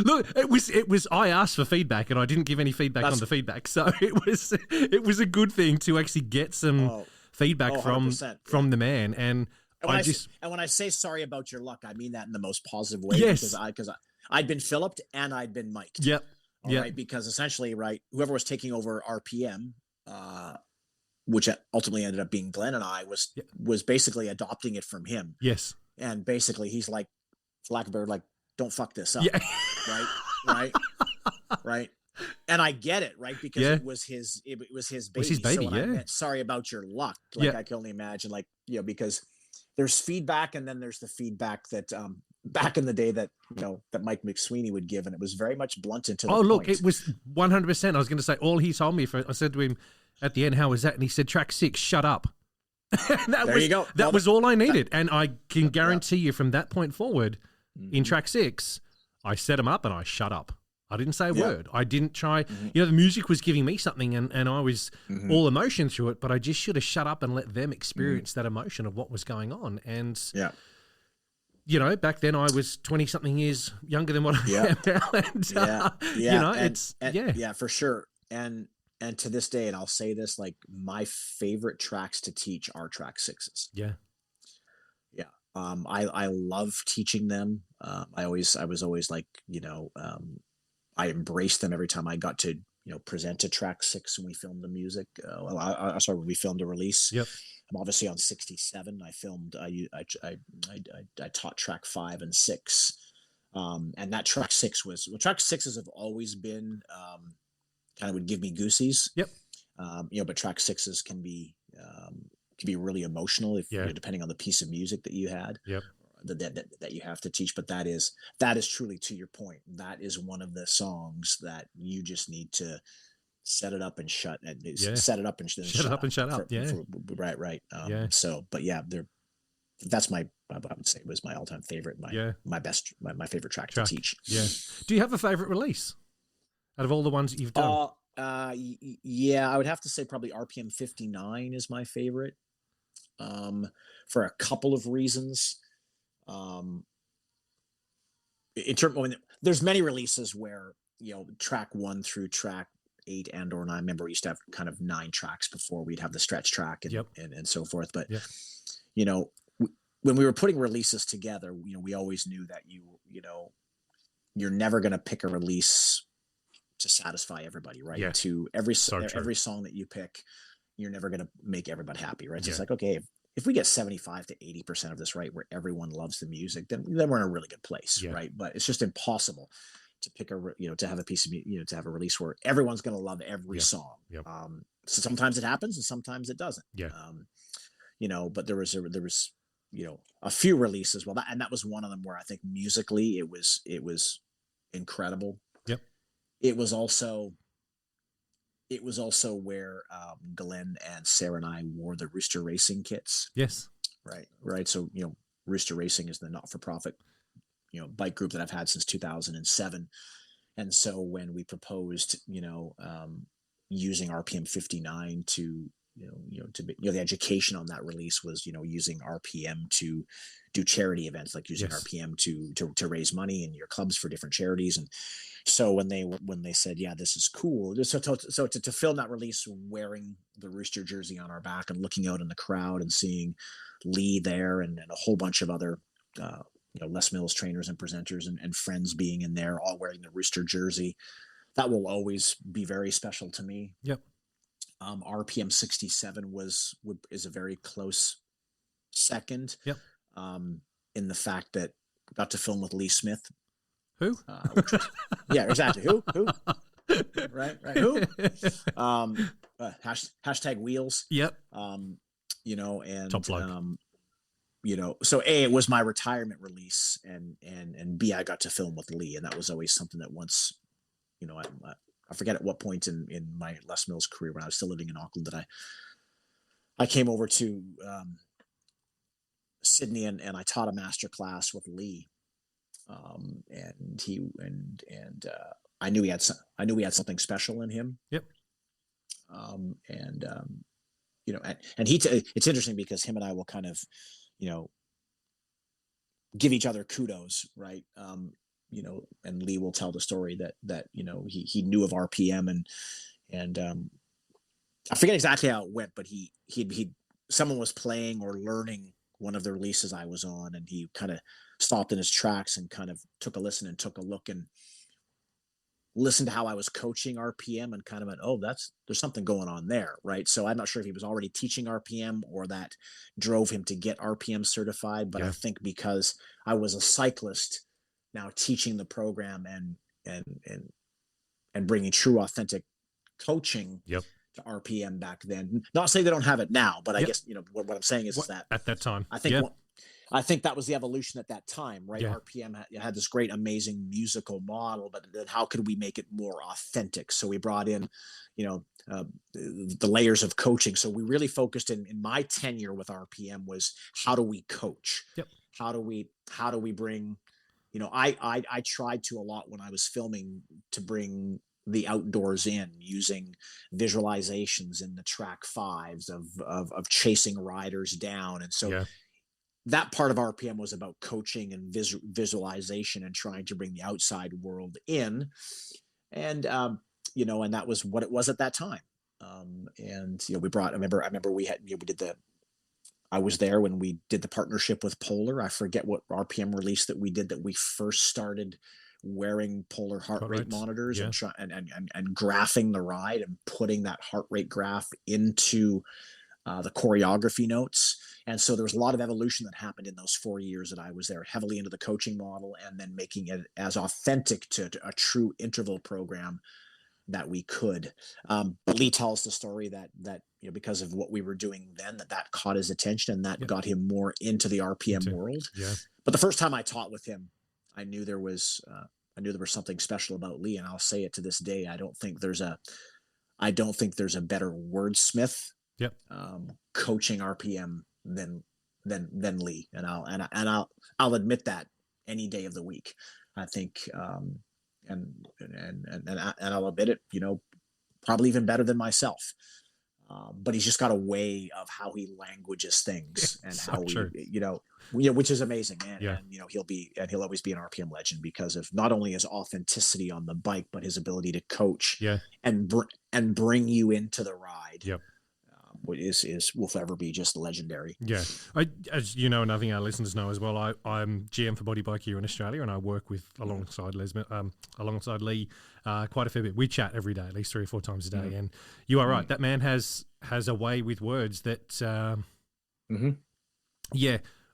Look, it was. I asked for feedback, and I didn't give any feedback on the feedback, so it was a good thing to actually get some feedback from the man. And when I say sorry about your luck, I mean that in the most positive way. Yes. Because I'd been Philipped and I'd been mic'd. Yep. Right. Because essentially, whoever was taking over RPM, which ultimately ended up being Glenn and I, was basically adopting it from him. Yes. And basically he's like, for lack of a better, like, don't fuck this up. Yeah. Right. And I get it, right? Because it was his baby. So when I meant sorry about your luck, I can only imagine, because there's feedback, and then there's the feedback that back in the day that that Mike McSweeney would give, and it was very much blunt and to the point. Look, it was 100%. I was going to say, all he told me, I said to him at the end, how was that? And he said, track 6, shut up. You go. That was all I needed. And I can guarantee you from that point forward, in track 6, I set him up and I shut up. I didn't say a word. I didn't try. The music was giving me something, and I was all emotion through it, but I just should have shut up and let them experience that emotion of what was going on. And back then I was 20-something years younger than what I am now. And, for sure. And to this day, and I'll say this, my favorite tracks to teach are track 6s. Yeah. Yeah. I love teaching them. I was always I embraced them every time I got to, present a track 6 when we filmed the music. When we filmed a release. Yep. I'm obviously on 67. I filmed. I taught track 5 and 6, and that track 6 track 6s have always been kind of would give me goosies. Yep. But track 6s can be really emotional if depending on the piece of music that you had. Yep. That you have to teach, but that is truly, to your point, that is one of the songs that you just need to set it up and shut up and shut up. Right. So, but that's I would say was my all-time favorite, my best, my favorite track to teach. Yeah. Do you have a favorite release out of all the ones that you've done? I would have to say probably RPM 59 is my favorite, for a couple of reasons. In terms, there's many releases where track 1 through track 8 or 9. I remember we used to have kind of 9 tracks before we'd have the stretch track and so forth. But when we were putting releases together, we always knew that you're never going to pick a release to satisfy everybody, right? Yeah. To every song that you pick, you're never going to make everybody happy, right? So it's like, okay, if we get 75 to 80% of this right, where everyone loves the music, then we're in a really good place, right? But it's just impossible to pick to have a piece of, to have a release where everyone's going to love every song. Yep. So sometimes it happens and sometimes it doesn't. Yeah. But there was a few releases. Well, that was one of them where I think musically it was incredible. Yep. It was also where Glenn and Sarah and I wore the Rooster Racing kits. Yes. Right. So Rooster Racing is the not-for-profit bike group that I've had since 2007. And so when we proposed, using RPM 59 to, the education on that release was, using RPM to do charity events, like using Yes. RPM to raise money in your clubs for different charities. And so when they said, yeah, this is cool. So to film that release wearing the Rooster jersey on our back and looking out in the crowd and seeing Lee there and a whole bunch of other, Les Mills trainers and presenters and friends being in there, all wearing the Rooster jersey, that will always be very special to me. Yep. RPM 67 is a very close second. Yep. In the fact that I got to film with Lee Smith. Who? Yeah, exactly. Who? Right. Who? Hashtag wheels. Yep. And Top bloke. So A, it was my retirement release, and B, I got to film with Lee, and that was always something that once, I forget at what point in my Les Mills career when I was still living in Auckland that I came over to Sydney and I taught a master class with Lee, and I knew he had something special in him. Yep. It's interesting because him and I will kind of, give each other kudos, right? And Lee will tell the story that he knew of RPM and I forget exactly how it went, but he someone was playing or learning one of the releases I was on, and he kind of stopped in his tracks and kind of took a listen and took a look and listened to how I was coaching RPM and kind of went, oh, there's something going on there, right? So I'm not sure if he was already teaching RPM or that drove him to get RPM certified, but I think because I was a cyclist now teaching the program and bringing true authentic coaching to RPM back then. Not saying they don't have it now, but I guess what I'm saying is that at that time, I think that was the evolution at that time, right? Yeah. RPM had this great, amazing musical model, but then how could we make it more authentic? So we brought in, the layers of coaching. So we really focused in my tenure with RPM was how do we coach? Yep. How do we bring, I tried to a lot when I was filming to bring the outdoors in using visualizations in the track fives of chasing riders down. And so that part of RPM was about coaching and visualization and trying to bring the outside world in. And, and that was what it was at that time. I remember I was there when we did the partnership with Polar. I forget what RPM release that we did that we first started wearing Polar heart rate monitors and graphing the ride and putting that heart rate graph into the choreography notes. And so there was a lot of evolution that happened in those 4 years that I was there, heavily into the coaching model and then making it as authentic to a true interval program that we could. Lee tells the story that because of what we were doing then, that caught his attention and that got him more into the RPM world. Yeah. But the first time I taught with him, I knew there was something special about Lee, and I'll say it to this day. I don't think there's a better wordsmith coaching RPM than Lee, and I'll admit that any day of the week. I think, and I'll admit it, probably even better than myself. But he's just got a way of how he languages things and how which is amazing. And he'll always be an RPM legend because of not only his authenticity on the bike, but his ability to coach and bring you into the ride. Yep. Will forever be just legendary. Yeah. As you know, and I think our listeners know as well, I'm GM for Body Bike here in Australia, and I work alongside Lee quite a fair bit. We chat every day, at least 3 or 4 times a day. And you are right. That man has a way with words that,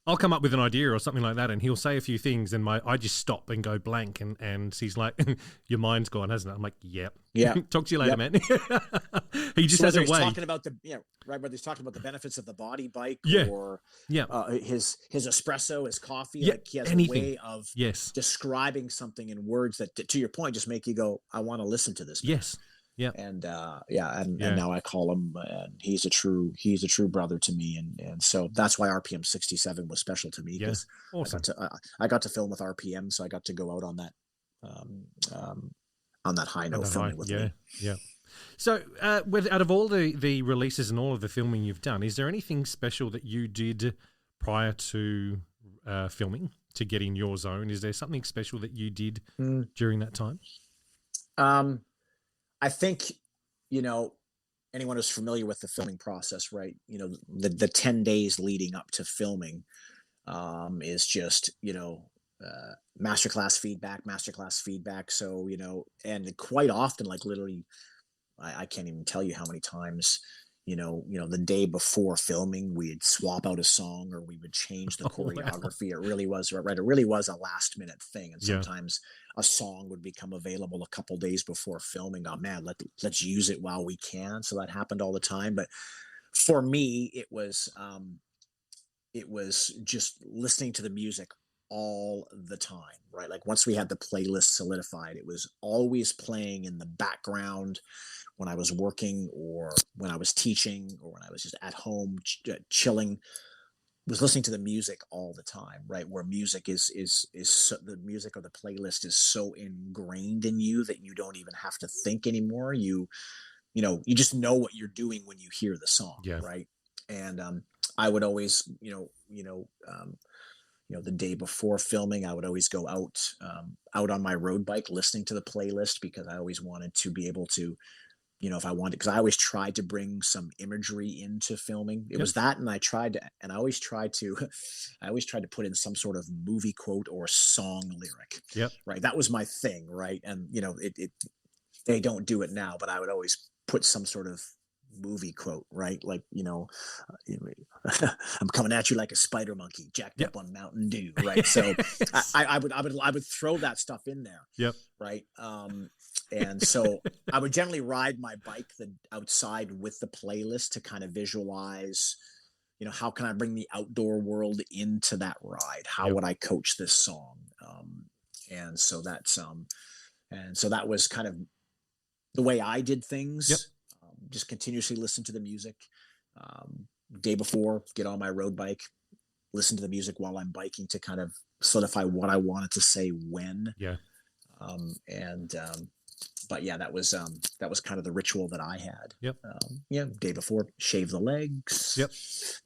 I'll come up with an idea or something like that, and he'll say a few things, and I just stop and go blank, and he's like, "Your mind's gone, hasn't it?" I'm like, "Yep, Yeah. Talk to you later, Yep. man." He just So has whether a he's way. talking about right, whether he's talking about the benefits of the body bike, Yeah. or Yeah. his espresso, his coffee, Yeah, like he has anything. a way of Yes. describing something in words that, to your point, just make you go, I want to listen to this man. Yes. Yeah. And and now I call him, and he's a true brother to me, and so that's why RPM 67 was special to me, because Awesome. I got to film with RPM, so I got to go out on that high note filming with me. Yeah. So, out of all the releases and all of the filming you've done, is there anything special that you did prior to filming to get in your zone? Is there something special that you did during that time? I think, anyone who's familiar with the filming process, right? The 10 days leading up to filming is just, masterclass feedback. So, and quite often, like literally, I can't even tell you how many times, the day before filming, we'd swap out a song, or we would change the choreography. Wow. It really was, right? It really was a last minute thing. And sometimes a song would become available a couple days before filming. Oh man, let's use it while we can. So that happened all the time. But for me, it was just listening to the music all the time, right? Like once we had the playlist solidified, it was always playing in the background when I was working, or when I was teaching, or when I was just at home chilling. Was listening to the music all the time, right? Where music is so, the music or the playlist is so ingrained in you that you don't even have to think anymore. You just know what you're doing when you hear the song, right? And I would always, the day before filming, I would always go out on my road bike listening to the playlist, because I always wanted to be able to, if I wanted, because I always tried to bring some imagery into filming. It was that, and I always tried to put in some sort of movie quote or song lyric. Yep. Right. That was my thing. Right. And, they don't do it now, but I would always put some sort of movie quote, right? Like, I'm coming at you like a spider monkey jacked up on Mountain Dew, right? So I would throw that stuff in there. Yep. Right. And so I would generally ride my bike outside with the playlist to kind of visualize, how can I bring the outdoor world into that ride? How would I coach this song? And so that was kind of the way I did things. Yep. Just continuously listen to the music. Day before, get on my road bike, listen to the music while I'm biking to kind of solidify what I wanted to say when. Yeah. But yeah, that was kind of the ritual that I had. Yep. Day before, shave the legs. Yep.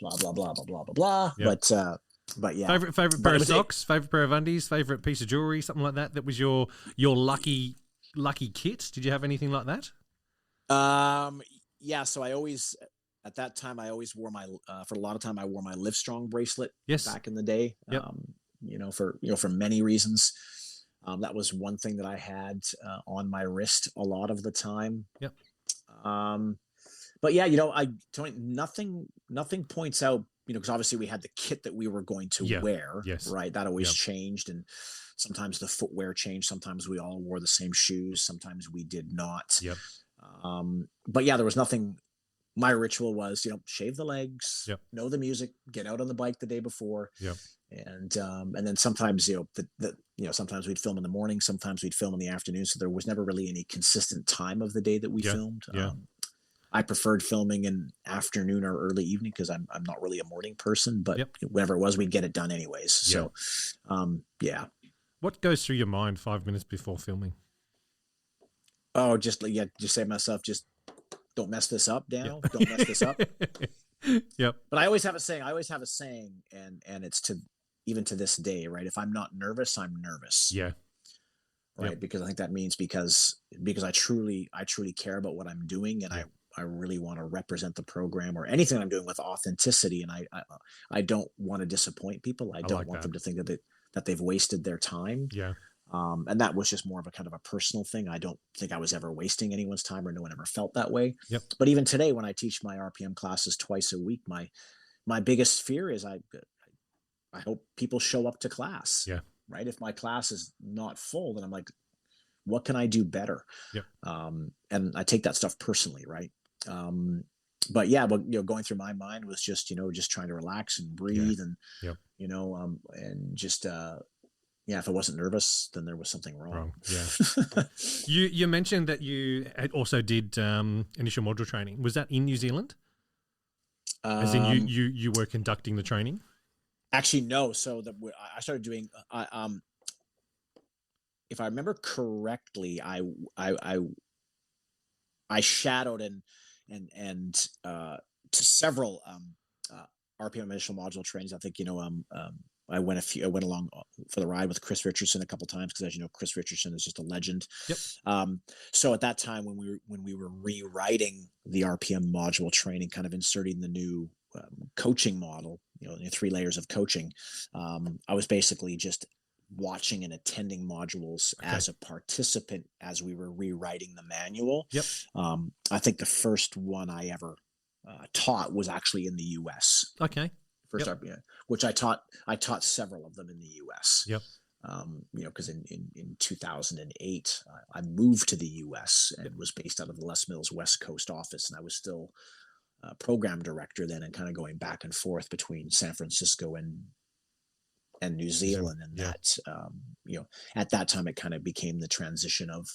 Blah blah blah blah blah blah blah. Yep. But yeah. Favorite pair of socks, favorite pair of undies, favorite piece of jewelry, something like that. That was your lucky kit. Did you have anything like that? Yeah. So at that time, I always wore for a lot of time, I wore my Livestrong bracelet. Yes. Back in the day. Yep. For many reasons. That was one thing that I had on my wrist a lot of the time. Yep. But yeah, nothing points out, because obviously we had the kit that we were going to wear, right? That always changed, and sometimes the footwear changed. Sometimes we all wore the same shoes. Sometimes we did not. Yep. But yeah, there was nothing. My ritual was, shave the legs, Yep. know the music, get out on the bike the day before. Yep. And then sometimes, sometimes we'd film in the morning, sometimes we'd film in the afternoon. So there was never really any consistent time of the day that we filmed. Yeah. I preferred filming in afternoon or early evening, because I'm not really a morning person, but whatever it was, we'd get it done anyways. So, yeah. What goes through your mind 5 minutes before filming? Oh, just say to myself, just don't mess this up, Daniel. Don't mess this up. Yep. But I always have a saying, and it's even to this day, right? If I'm not nervous, I'm nervous. Yeah. Right. Yep. Because I think that means because I truly care about what I'm doing, and I really want to represent the program or anything I'm doing with authenticity. And I don't want to disappoint people. I don't want them to think that they've wasted their time. Yeah. And that was just more of a kind of a personal thing. I don't think I was ever wasting anyone's time, or no one ever felt that way. Yep. But even today, when I teach my RPM classes twice a week, my biggest fear is I hope people show up to class. Yeah. Right. If my class is not full, then I'm like, what can I do better? Yep. And I take that stuff personally. Right. But yeah, but going through my mind was just, just trying to relax and Yeah. breathe and, Yep. and just, yeah, if I wasn't nervous, then there was something wrong. Yeah. You mentioned that you also did initial module training. Was that in New Zealand? As in you were conducting the training? Actually, no. So I started doing, if I remember correctly, I shadowed and to several RPM initial module trainings. I think I went along for the ride with Chris Richardson a couple times because, as you know, Chris Richardson is just a legend. Yep. So at that time when we were rewriting the RPM module training, kind of inserting the new coaching model, the 3 layers of coaching, I was basically just watching and attending modules as a participant as we were rewriting the manual. Yep. I think the first one I ever taught was actually in the US. Okay. First RPM, which I taught several of them in the US. Yep. Because in 2008, I moved to the US and was based out of the Les Mills West Coast office, and I was still program director then, and kind of going back and forth between San Francisco and New Zealand. And that, at that time, it kind of became the transition of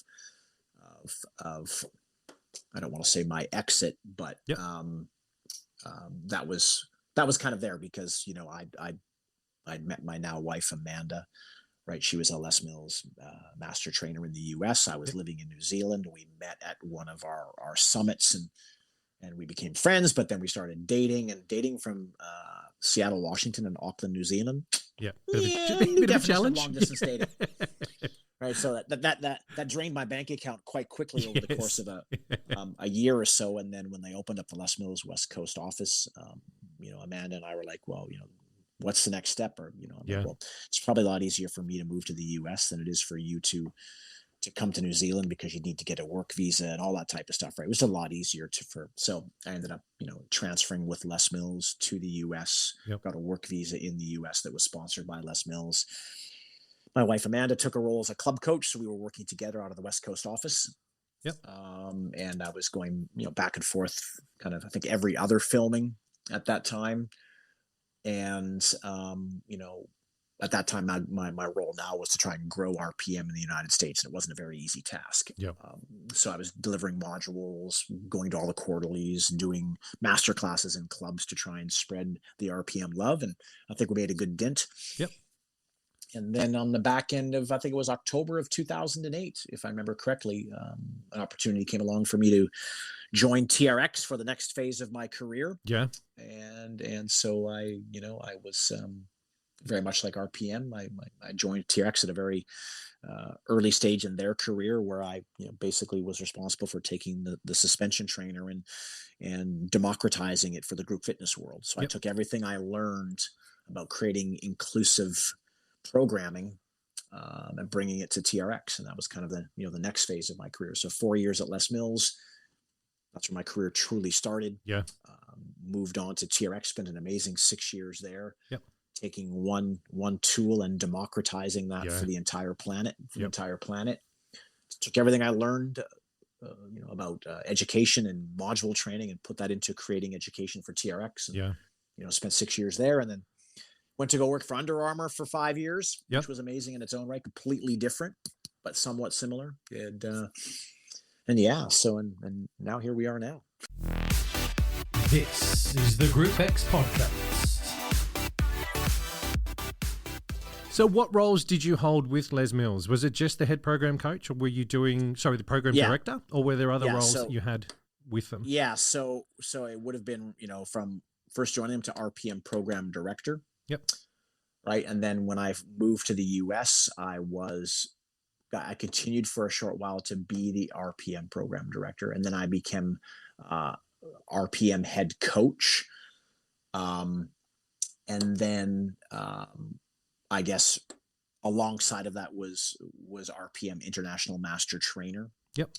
I don't want to say my exit, but that was kind of there because, I'd met my now wife, Amanda, right? She was a Les Mills master trainer in the US. I was living in New Zealand. We met at one of our summits and we became friends, but then we started dating from Seattle, Washington and Auckland, New Zealand. Yeah. Bit of a challenge. Long distance dating. Right. So that drained my bank account quite quickly over the course of a year or so. And then when they opened up the Les Mills West Coast office, Amanda and I were like, well, what's the next step? Or, like, well, it's probably a lot easier for me to move to the US than it is for you to come to New Zealand because you need to get a work visa and all that type of stuff. Right. It was a lot easier so I ended up, transferring with Les Mills to the US, got a work visa in the US that was sponsored by Les Mills. My wife, Amanda, took a role as a club coach. So we were working together out of the West Coast office. Yep. And I was going, back and forth kind of, I think, every other filming at that time. And, at that time, my role now was to try and grow RPM in the United States. And it wasn't a very easy task. Yep. So I was delivering modules, going to all the quarterlies, doing master classes in clubs to try and spread the RPM love. And I think we made a good dent. Yep. And then on the back end of, I think it was October of 2008, if I remember correctly, an opportunity came along for me to join TRX for the next phase of my career. Yeah. And so I was very much like RPM. I joined TRX at a very early stage in their career where I basically was responsible for taking the suspension trainer and democratizing it for the group fitness world. So I took everything I learned about creating inclusive programming and bringing it to TRX. And that was kind of the next phase of my career. So 4 years at Les Mills, that's where my career truly started. Yeah. Moved on to TRX, spent an amazing 6 years there. Yep. Taking one tool and democratizing that for the entire planet, Took everything I learned, about education and module training and put that into creating education for TRX. And, spent 6 years there and then went to go work for Under Armour for 5 years, which was amazing in its own right, completely different, but somewhat similar. And now here we are now. This is the Group X podcast. So what roles did you hold with Les Mills? Was it just the head program coach or were you doing, the program director, or were there other roles that you had with them? Yeah. So it would have been, from first joining them to RPM program director. Yep. Right. And then when I moved to the US, I continued for a short while to be the RPM program director. And then I became RPM head coach. And then I guess alongside of that was RPM international master trainer. Yep.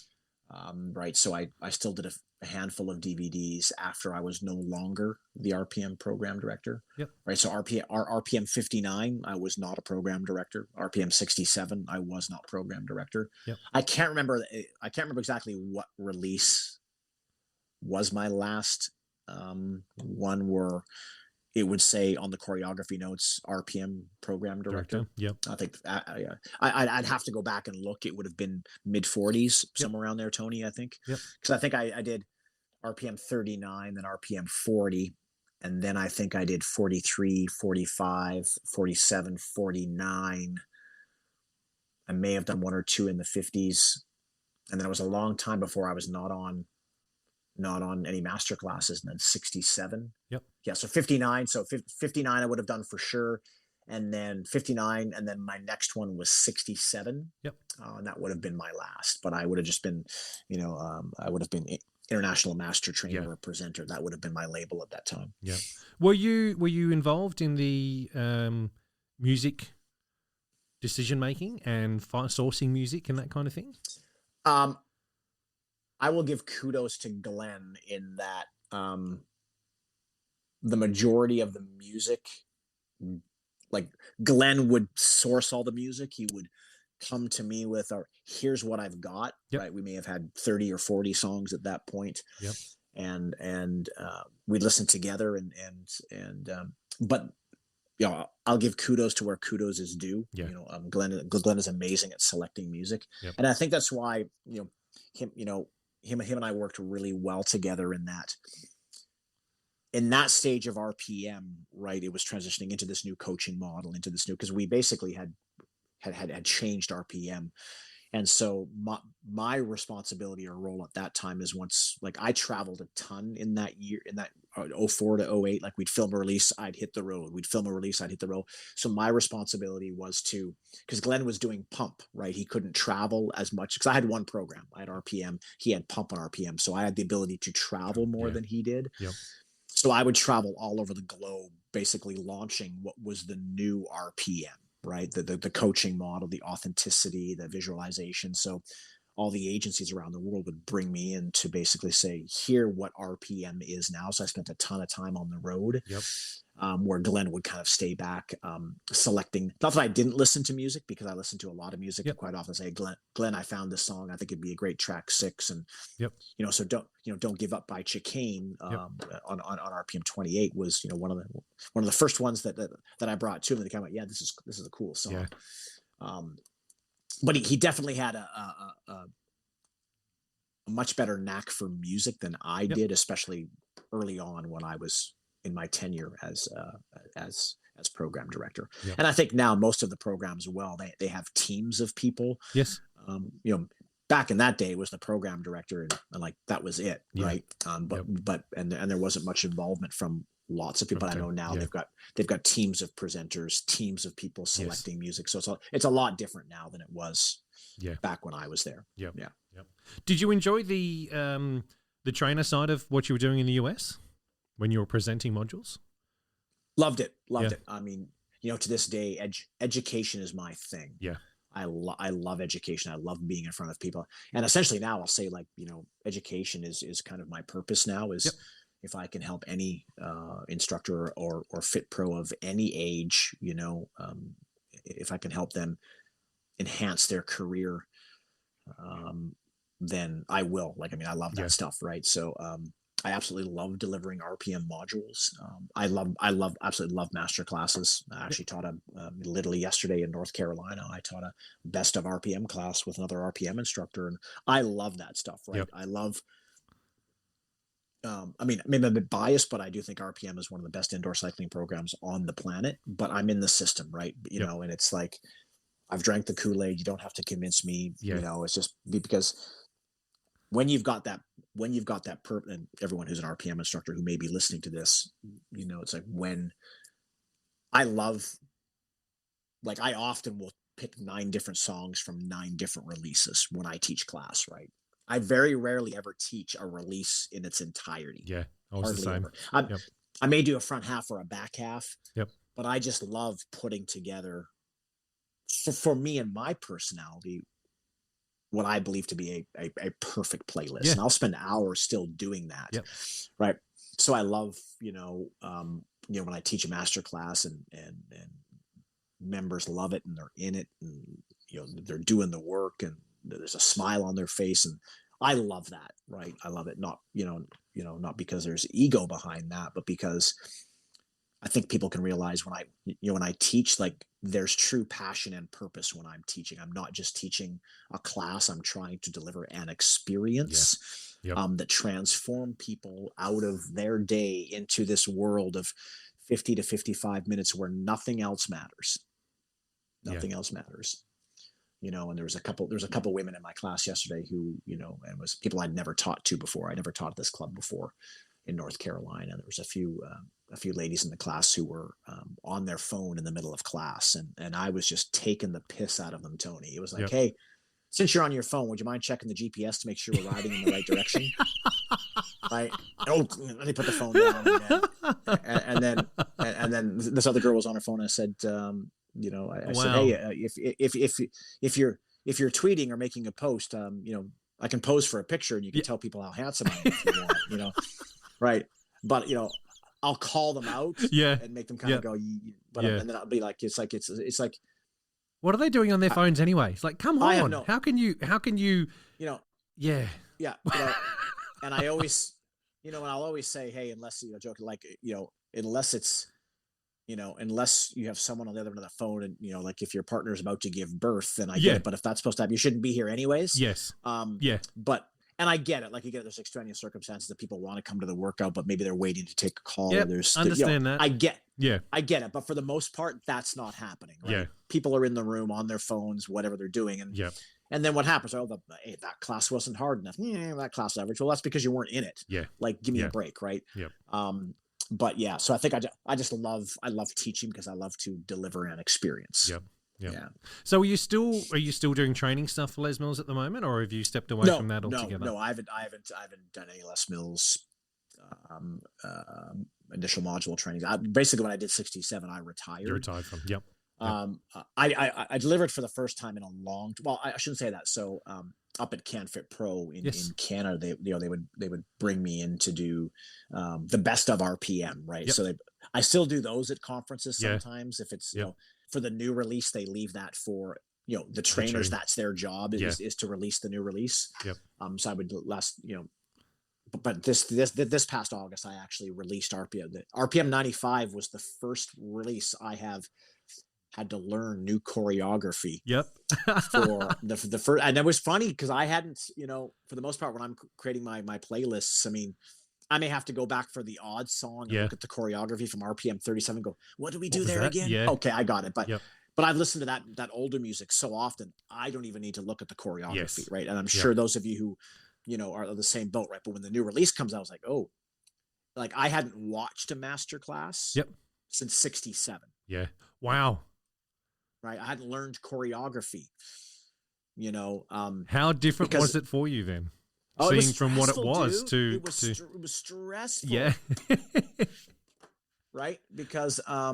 Right. So I still did a handful of DVDs after I was no longer the RPM program director. Yep. Right. So RPM 59, I was not a program director. RPM 67, I was not program director. Yep. I can't remember exactly what release was my last one where it would say on the choreography notes RPM program director. Yep. I think I'd have to go back and look. It would have been mid 40s, somewhere around there, Tony, I think. Yep. Because I think I did RPM 39, then RPM 40, and then I think I did 43, 45, 47, 49. I may have done one or two in the 50s. And then it was a long time before I was not on any master classes, and then 67. Yep. Yeah, so 59. So 59 I would have done for sure. And then 59, and then my next one was 67. Yep. And that would have been my last. But I would have just been, I would have been international master trainer or presenter. That would have been my label at that time. Yeah. Were you involved in the music decision making and sourcing music and that kind of thing? I will give kudos to Glenn in that the majority of the music, like Glenn would source all the music. He would come to me with here's what I've got. Yep. Right. We may have had 30 or 40 songs at that point. Yep. And we'd listen together but I'll give kudos to where kudos is due. Yeah. Glenn is amazing at selecting music. Yep. And I think that's why, him and I worked really well together in that stage of RPM, right? It was transitioning into this new coaching model, because we basically had changed RPM. And so my responsibility or role at that time is I traveled a ton in that year, in that 04 to 08, like we'd film a release, I'd hit the road. We'd film a release, I'd hit the road. So my responsibility was because Glenn was doing pump, right? He couldn't travel as much because I had one program. I had RPM, he had pump on RPM. So I had the ability to travel more than he did. Yep. So I would travel all over the globe, basically launching what was the new RPM. Right. The coaching model, the authenticity, the visualization. So all the agencies around the world would bring me in to basically say, here what RPM is now. So I spent a ton of time on the road. Yep. Where Glenn would kind of stay back, selecting. Not that I didn't listen to music, because I listened to a lot of music. Yep. Quite often say, Glenn, I found this song. I think it'd be a great track 6. And so don't give up by Chicane on RPM 28 was one of the first ones that I brought to him. And they kind of went, this is a cool song. Yeah. But he definitely had a much better knack for music than I did, especially early on when I was in my tenure as program director. Yep. And I think now most of the programs, they have teams of people. Yes. Back in that day it was the program director and like that was it. Yeah. Right. But there wasn't much involvement from lots of people. Okay. I know now they've got teams of presenters, teams of people selecting music. So it's a lot different now than it was back when I was there. Yeah. Yeah. Yep. Did you enjoy the trainer side of what you were doing in the US when you were presenting modules? Loved it. I mean, to this day, education is my thing. Yeah. I love education. I love being in front of people. And essentially now I'll say education is kind of my purpose now is if I can help any instructor or fit pro of any age, if I can help them enhance their career, then I will. I love that stuff. Right. So, I absolutely love delivering RPM modules. I absolutely love master classes. I actually taught literally yesterday in North Carolina. I taught a best of RPM class with another RPM instructor, and I love that stuff. Right, I love. Maybe I'm a bit biased, but I do think RPM is one of the best indoor cycling programs on the planet. But I'm in the system, right? And it's like I've drank the Kool-Aid. You don't have to convince me. It's just because when you've got that and everyone who's an RPM instructor who may be listening to this, it's like when I often will pick 9 different songs from 9 different releases when I teach class, right? I very rarely ever teach a release in its entirety. Yeah, always the same. I may do a front half or a back half. Yep. But I just love putting together, for me and my personality, what I believe to be a perfect playlist. Yeah. And I'll spend hours still doing that. Yep. Right. So I love, when I teach a master class and members love it and they're in it and, they're doing the work and there's a smile on their face. And I love that. Right. I love it. Not, not because there's ego behind that, but because I think people can realize when I teach, like there's true passion and purpose when I'm teaching. I'm not just teaching a class. I'm trying to deliver an experience that transform people out of their day into this world of 50 to 55 minutes where nothing else matters. Nothing else matters. And there's a couple women in my class yesterday who, and was people I'd never taught to before. I never taught at this club before in North Carolina. There was a few ladies in the class who were on their phone in the middle of class. And I was just taking the piss out of them, Tony. It was like, hey, since you're on your phone, would you mind checking the GPS to make sure we're riding in the right direction? Right. Oh, let me put the phone down. And then this other girl was on her phone. And I said, I said, hey, if you're tweeting or making a post, I can pose for a picture and you can tell people how handsome I am if you want, right. But, I'll call them out and make them kind of go, and then I'll be like, it's like, what are they doing on their phones anyway? It's like, come on, how can you, and I always, and I'll always say, hey, unless, joking, like, unless it's, unless you have someone on the other end of the phone and, like if your partner is about to give birth, then I get it. But if that's supposed to happen, you shouldn't be here anyways. Yes. And I get it. Like, you get it. There's extraneous circumstances that people want to come to the workout, but maybe they're waiting to take a call. Yep, Or there's, understand that. I get it. But for the most part, that's not happening. Right? Yeah. People are in the room on their phones, whatever they're doing. And then what happens? Oh, hey, that class wasn't hard enough. That class average. Well, that's because you weren't in it. Yeah. Like, give me a break. Right. Yeah. But yeah, so I think I love teaching because I love to deliver an experience. Yep. Yeah. So are you still doing training stuff for Les Mills at the moment, or have you stepped away from that altogether? No, I haven't done any Les Mills initial module trainings. Basically when I did 67, I retired. You retired from, yep. I delivered for the first time in a long, well, I shouldn't say that. So, up at CanFit Pro in Canada, they would bring me in to do, the best of RPM. Right. So I still do those at conferences sometimes. If it's, for the new release, they leave that for, the trainers, that's their job is to release the new release. Yep. So I would but this past August, I actually released RPM. The RPM 95 was the first release I have had to learn new choreography. Yep. For the first, and it was funny because I hadn't, for the most part, when I'm creating my playlists, I mean, I may have to go back for the odd song and look at the choreography from RPM 37 and go, what do we do there again? Yeah. Okay, I got it. But I've listened to that older music so often, I don't even need to look at the choreography, right? And I'm sure those of you who, are the same boat, right? But when the new release comes out, I was like, oh, like I hadn't watched a master class since 67. Yeah. Wow. Right. I hadn't learned choreography, how different was it for you then? Seeing from what it was dude. It was stressful. Yeah. Right. Because, I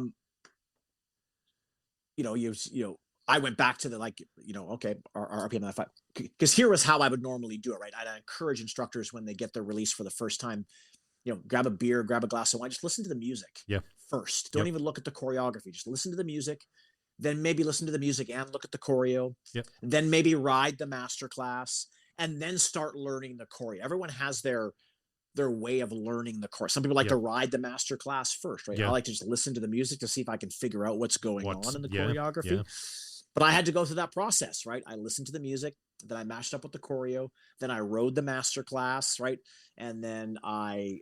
went back to the, okay, our RPM 95, because here was how I would normally do it. Right. I'd encourage instructors when they get their release for the first time, grab a beer, grab a glass of wine, just listen to the music first. Don't even look at the choreography. Just listen to the music. Then maybe listen to the music and look at the choreo. Then maybe ride the master class and then start learning the choreo. Everyone has their way of learning the choreo. Some people like to ride the master class first, right? I like to just listen to the music to see if I can figure out what's going on in the choreography. But I had to go through that process, right? I listened to the music, then I matched up with the choreo, then I rode the master class, right? And then I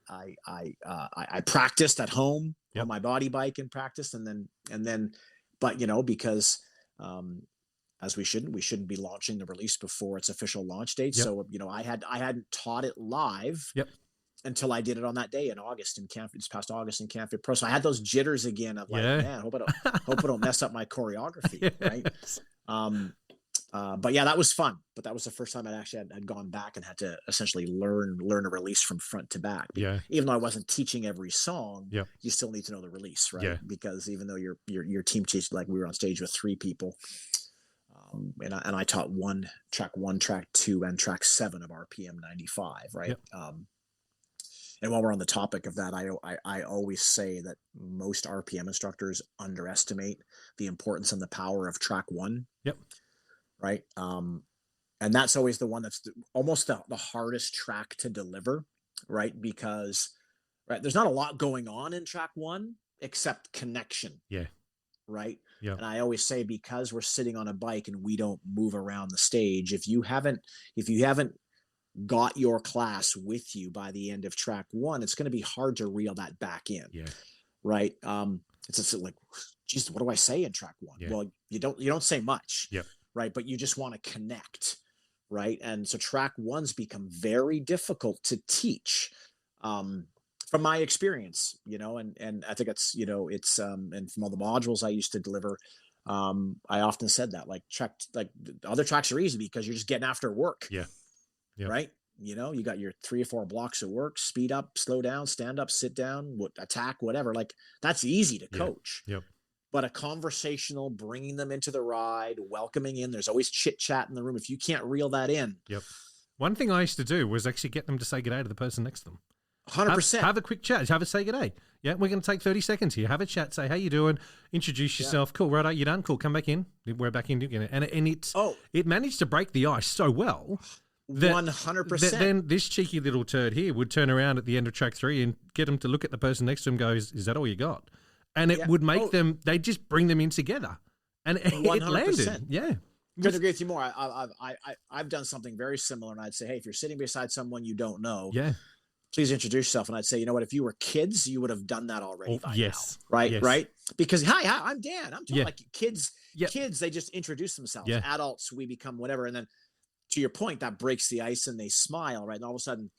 practiced at home on my body bike and practiced, and then. But, because as we shouldn't be launching the release before its official launch date. So, I hadn't taught it live until I did it on that day in August in CanFit, this past August in CanFit Pro. So I had those jitters again of like, man, hope I don't mess up my choreography. Right. But yeah, that was fun. But that was the first time I actually had gone back and had to essentially learn a release from front to back. Even though I wasn't teaching every song, you still need to know the release, right? Because even though your team teaches, like we were on stage with 3 people, And I taught track one, track two, and track seven of RPM 95, right? Yep. And while we're on the topic of that, I always say that most RPM instructors underestimate the importance and the power of track one. Yep. Right. And that's always the one that's almost the hardest track to deliver, right? Because there's not a lot going on in track one except connection. Yeah. Right. Yeah. And I always say, because we're sitting on a bike and we don't move around the stage, if you haven't got your class with you by the end of track one, it's going to be hard to reel that back in. Yeah. Right. It's just like, geez, what do I say in track one? Yeah. Well, you don't say much. Yep. Right. But you just want to connect. Right. And so track ones become very difficult to teach. From my experience, and I think it's, and from all the modules I used to deliver, I often said that, like, other tracks are easy because you're just getting after work. Yeah. Yep. Right. You got your 3 or 4 blocks of work, speed up, slow down, stand up, sit down, attack, whatever. Like, that's easy to coach. Yep. But a conversational, bringing them into the ride, welcoming in, there's always chit chat in the room. If you can't reel that in. Yep. One thing I used to do was actually get them to say good day to the person next to them. 100%. Have a quick chat. Have a say good day. Yeah, we're going to take 30 seconds here. Have a chat. Say, how you doing? Introduce yourself. Cool. Right, you done? Cool. Come back in. We're back in again. And it managed to break the ice so well. 100%. Then this cheeky little turd here would turn around at the end of track 3 and get them to look at the person next to him and go, is that all you got? And it would make them, they just bring them in together. And it 100%. landed. Yeah. Couldn't agree with you more. I've done something very similar, and I'd say, hey, if you're sitting beside someone you don't know, please introduce yourself. And I'd say, you know what, if you were kids, you would have done that already by now. Right? Yes. Right? Because, hi, I'm Dan. I'm talking like kids, Yep. kids, they just introduce themselves. Yeah. Adults, we become whatever. And then, to your point, that breaks the ice and they smile, right? And all of a sudden,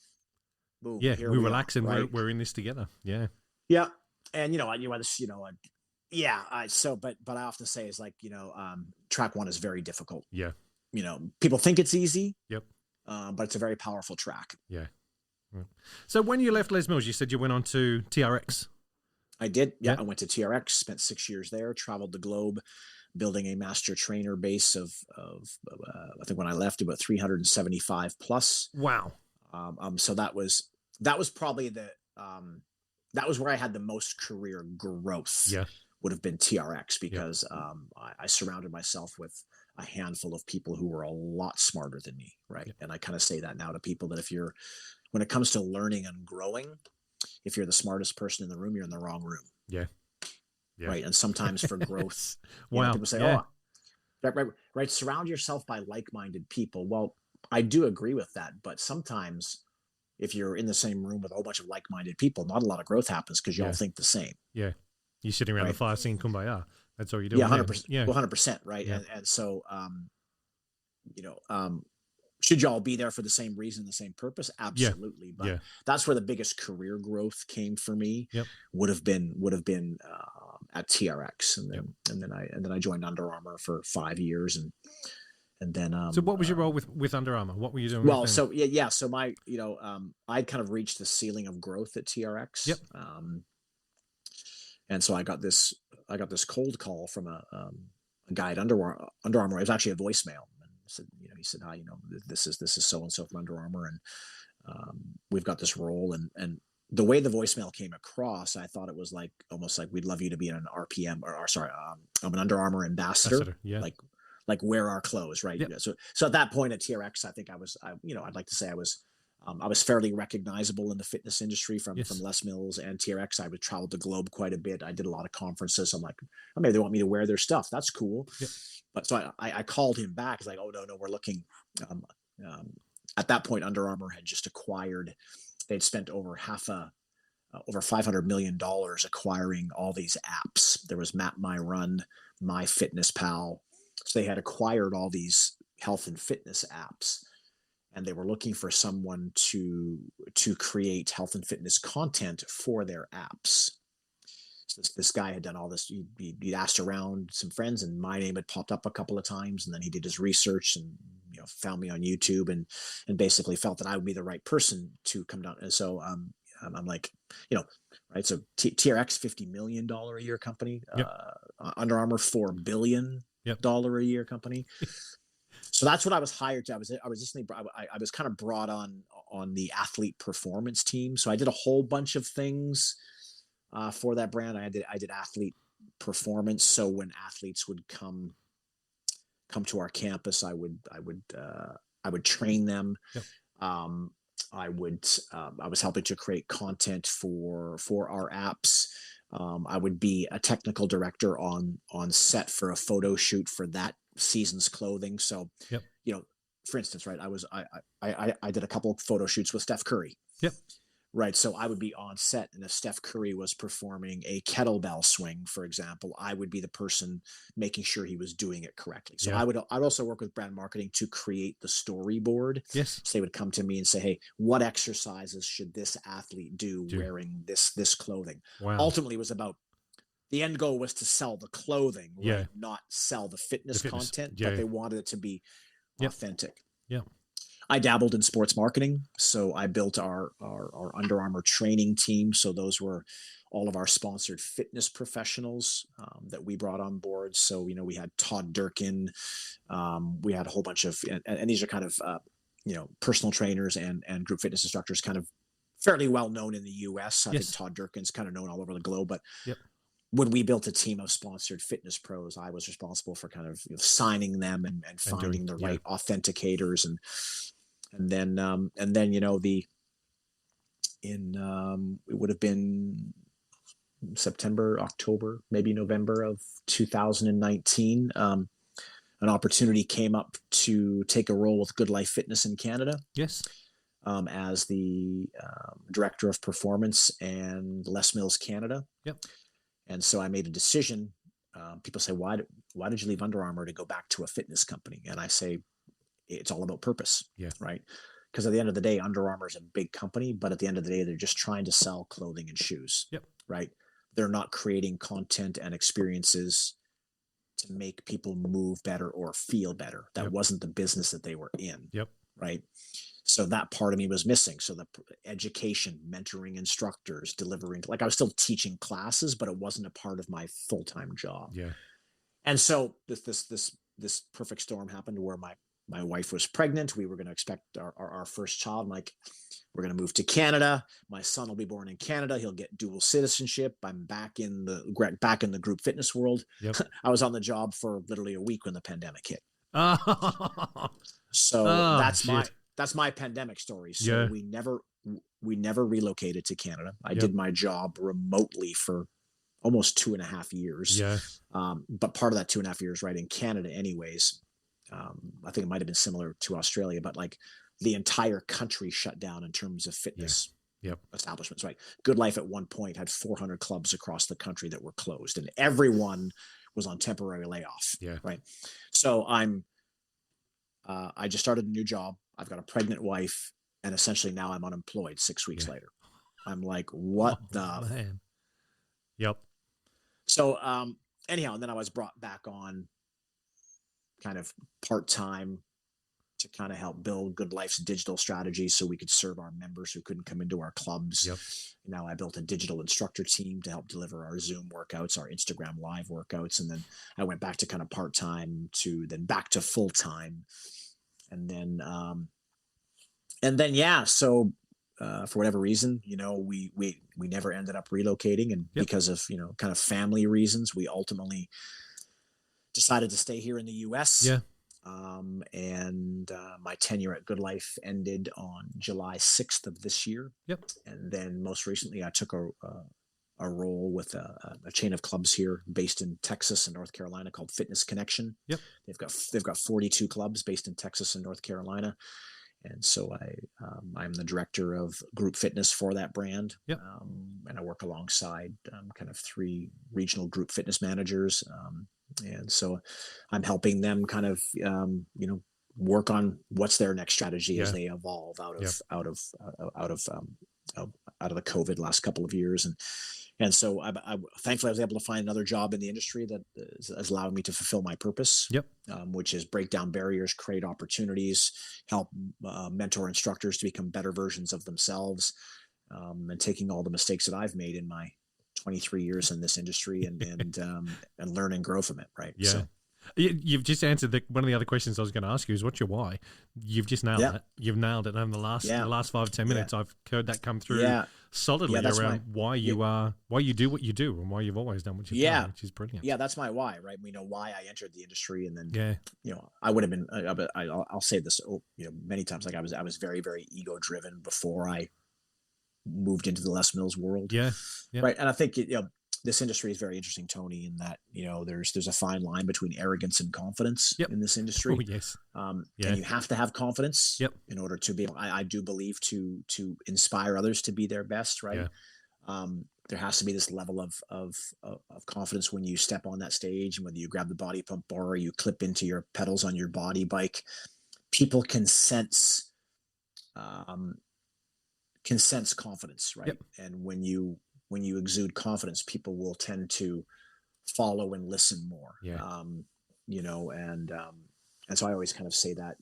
boom. Yeah, here we we relax are, and right? we're in this together. Yeah. Yeah. And, but I often say is like, track one is very difficult. Yeah. People think it's easy. Yep. But it's a very powerful track. Yeah. So when you left Les Mills, you said you went on to TRX. I did. Yeah. I went to TRX, spent 6 years there, traveled the globe, building a master trainer base of I think when I left, about 375 plus. Wow. So that was probably that was where I had the most career growth. Yeah. Would have been TRX because I surrounded myself with a handful of people who were a lot smarter than me. Right. Yeah. And I kind of say that now to people, that when it comes to learning and growing, if you're the smartest person in the room, you're in the wrong room. Yeah. Yeah. Right. And sometimes for growth, people say, right. Surround yourself by like-minded people. Well, I do agree with that. But sometimes if you're in the same room with a whole bunch of like-minded people, not a lot of growth happens because you all think the same. Yeah. You're sitting around the fire singing Kumbaya. That's all you're doing. Yeah, 100%. Yeah. 100%. Right. Yeah. And so, should y'all be there for the same reason, the same purpose? Absolutely. But that's where the biggest career growth came for me. Yep. Would have been at TRX, and then I joined Under Armour for 5 years, and then so what was your role with Under Armour? What were you doing? Well, so so my I'd kind of reached the ceiling of growth at TRX. Yep. And so I got this cold call from a guy at Under Armour. It was actually a voicemail. He said, hi, this is so-and-so from Under Armour, and we've got this role. And the way the voicemail came across, I thought it was like, almost like, we'd love you to be an RPM I'm an Under Armour ambassador. Yeah. Like wear our clothes. Right. Yep. So at that point at TRX, I think I'd like to say I was fairly recognizable in the fitness industry from Les Mills and TRX. I would travel the globe quite a bit. I did a lot of conferences. I'm like, oh, maybe they want me to wear their stuff. That's cool. Yep. But so I called him back. It's like, oh, no, we're looking. At that point, Under Armour had just acquired. They'd spent over $500 million acquiring all these apps. There was Map My Run, MyFitnessPal. So they had acquired all these health and fitness apps, and they were looking for someone to create health and fitness content for their apps. So this guy had done all this. He'd asked around some friends, and my name had popped up a couple of times. And then he did his research and found me on YouTube and basically felt that I would be the right person to come down. And so I'm like, right. So TRX $50 million a year company. Yep. Under Armour $4 billion a year company. So that's what I was hired to. I was I was kind of brought on the athlete performance team. So I did a whole bunch of things for that brand. I did athlete performance. So when athletes would come to our campus, I would train them. Yep. I was helping to create content for our apps. I would be a technical director on set for a photo shoot for that season's clothing. So, Yep. For instance, right, I did a couple of photo shoots with Steph Curry. Yep. Right. So I would be on set, and if Steph Curry was performing a kettlebell swing, for example, I would be the person making sure he was doing it correctly. So Yeah. I'd also work with brand marketing to create the storyboard. Yes. So they would come to me and say, hey, what exercises should this athlete do wearing this clothing? Wow. Ultimately, it was about, the end goal was to sell the clothing, right? Yeah. Not sell the fitness content, Yeah. but they wanted it to be authentic. Yeah. I dabbled in sports marketing. So I built our Under Armour training team. So those were all of our sponsored fitness professionals that we brought on board. So, we had Todd Durkin. We had a whole bunch of, and these are kind of, personal trainers and group fitness instructors, kind of fairly well known in the US. I think Todd Durkin's kind of known all over the globe, but when we built a team of sponsored fitness pros, I was responsible for kind of signing them and finding the right authenticators. And then it would have been September, October, maybe November of 2019. An opportunity came up to take a role with Good Life Fitness in Canada. Yes. As the director of performance and Les Mills Canada. Yep. And so I made a decision. People say, why did you leave Under Armour to go back to a fitness company? And I say, it's all about purpose. Yeah. Right. Because at the end of the day, Under Armour is a big company, but at the end of the day, they're just trying to sell clothing and shoes. Yep. Right. They're not creating content and experiences to make people move better or feel better. That wasn't the business that they were in. Yep. Right. So that part of me was missing. So the education, mentoring instructors, delivering, like I was still teaching classes, but it wasn't a part of my full-time job. Yeah. And so this perfect storm happened where my wife was pregnant. We were going to expect our first child. I'm like, we're going to move to Canada. My son will be born in Canada. He'll get dual citizenship. I'm back in the group fitness world. Yep. I was on the job for literally a week when the pandemic hit. So that's my pandemic story. So we never relocated to Canada. I did my job remotely for almost 2.5 years. Yeah. But part of that 2.5 years, right, in Canada anyways, I think it might've been similar to Australia, but like the entire country shut down in terms of fitness establishments, right? Good Life at one point had 400 clubs across the country that were closed, and everyone was on temporary layoff. Yeah. Right. So I just started a new job. I've got a pregnant wife, and essentially now I'm unemployed 6 weeks later. I'm like, what man. Yep. So anyhow, and then I was brought back on kind of part-time to kind of help build Good Life's digital strategy so we could serve our members who couldn't come into our clubs. Yep. Now I built a digital instructor team to help deliver our Zoom workouts, our Instagram live workouts. And then I went back to kind of part-time to then back to full-time. And then, so for whatever reason, we never ended up relocating, and because of, kind of family reasons, we ultimately decided to stay here in the US. Yeah. My tenure at Good Life ended on July 6th of this year. Yep. And then most recently I took a role with a chain of clubs here based in Texas and North Carolina called Fitness Connection. Yep. They've got 42 clubs based in Texas and North Carolina. And so I'm the director of group fitness for that brand. Yep. And I work alongside kind of 3 regional group fitness managers. And so I'm helping them kind of, work on what's their next strategy as they evolve out of the COVID last couple of years. And so I thankfully I was able to find another job in the industry that has allowed me to fulfill my purpose, which is break down barriers, create opportunities, help mentor instructors to become better versions of themselves, and taking all the mistakes that I've made in my 23 years in this industry and learn and grow from it. Right. Yeah. So. You've just answered one of the other questions I was going to ask you is what's your why? You've just nailed Yeah. it. You've nailed it. And the last 5-10 minutes, I've heard that come through solidly around why you do what you do and why you've always done what you've done, which is brilliant. Yeah, that's my why, right? We know why I entered the industry, and then I would have been. I'll say this, many times. Like I was very, very ego driven before I moved into the Les Mills world. Yeah. Right. And I think this industry is very interesting, Tony, in that there's a fine line between arrogance and confidence in this industry. Oh, yes. And you have to have confidence in order to be able. I do believe to inspire others to be their best. Right. Yeah. There has to be this level of confidence when you step on that stage, and whether you grab the body pump bar or you clip into your pedals on your body bike, people can sense confidence, right? Yep. And when you exude confidence, people will tend to follow and listen more. Yeah. And so I always kind of say that,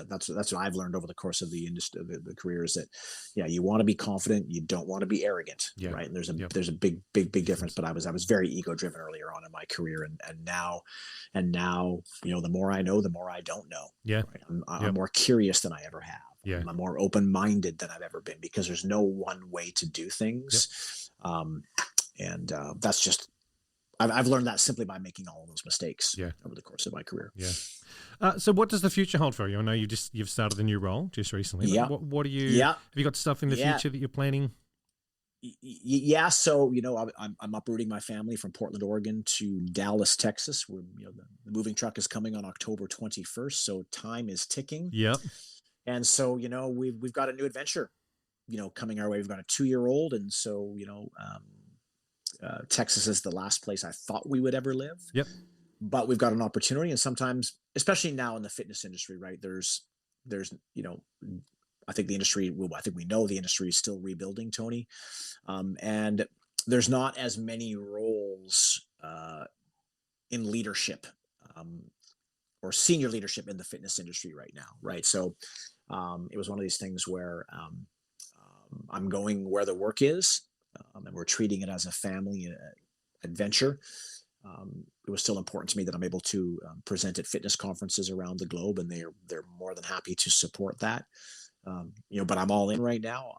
that's what I've learned over the course of the industry, the career, is that, you want to be confident. You don't want to be arrogant. Yeah. Right. And there's a big difference, but I was very ego driven earlier on in my career. And now, the more I know, the more I don't know. Yeah. Right? I'm more curious than I ever have. Yeah. I'm more open-minded than I've ever been, because there's no one way to do things. Yep. That's just, I've learned that simply by making all of those mistakes over the course of my career. Yeah. So what does the future hold for you? I know you've started a new role just recently. Yeah. What are you, have you got stuff in the future that you're planning? Yeah. So, I'm uprooting my family from Portland, Oregon to Dallas, Texas, where, the moving truck is coming on October 21st. So time is ticking. Yep. And so, we've got a new adventure, coming our way. We've got a 2-year-old. And so, Texas is the last place I thought we would ever live. Yep. But we've got an opportunity. And sometimes, especially now in the fitness industry, right, there's, I think the industry, I think we know the industry is still rebuilding, Tony. And there's not as many roles in leadership or senior leadership in the fitness industry right now. Right. So it was one of these things where I'm going where the work is, and we're treating it as a family adventure. It was still important to me that I'm able to present at fitness conferences around the globe, and they're more than happy to support that. But I'm all in right now.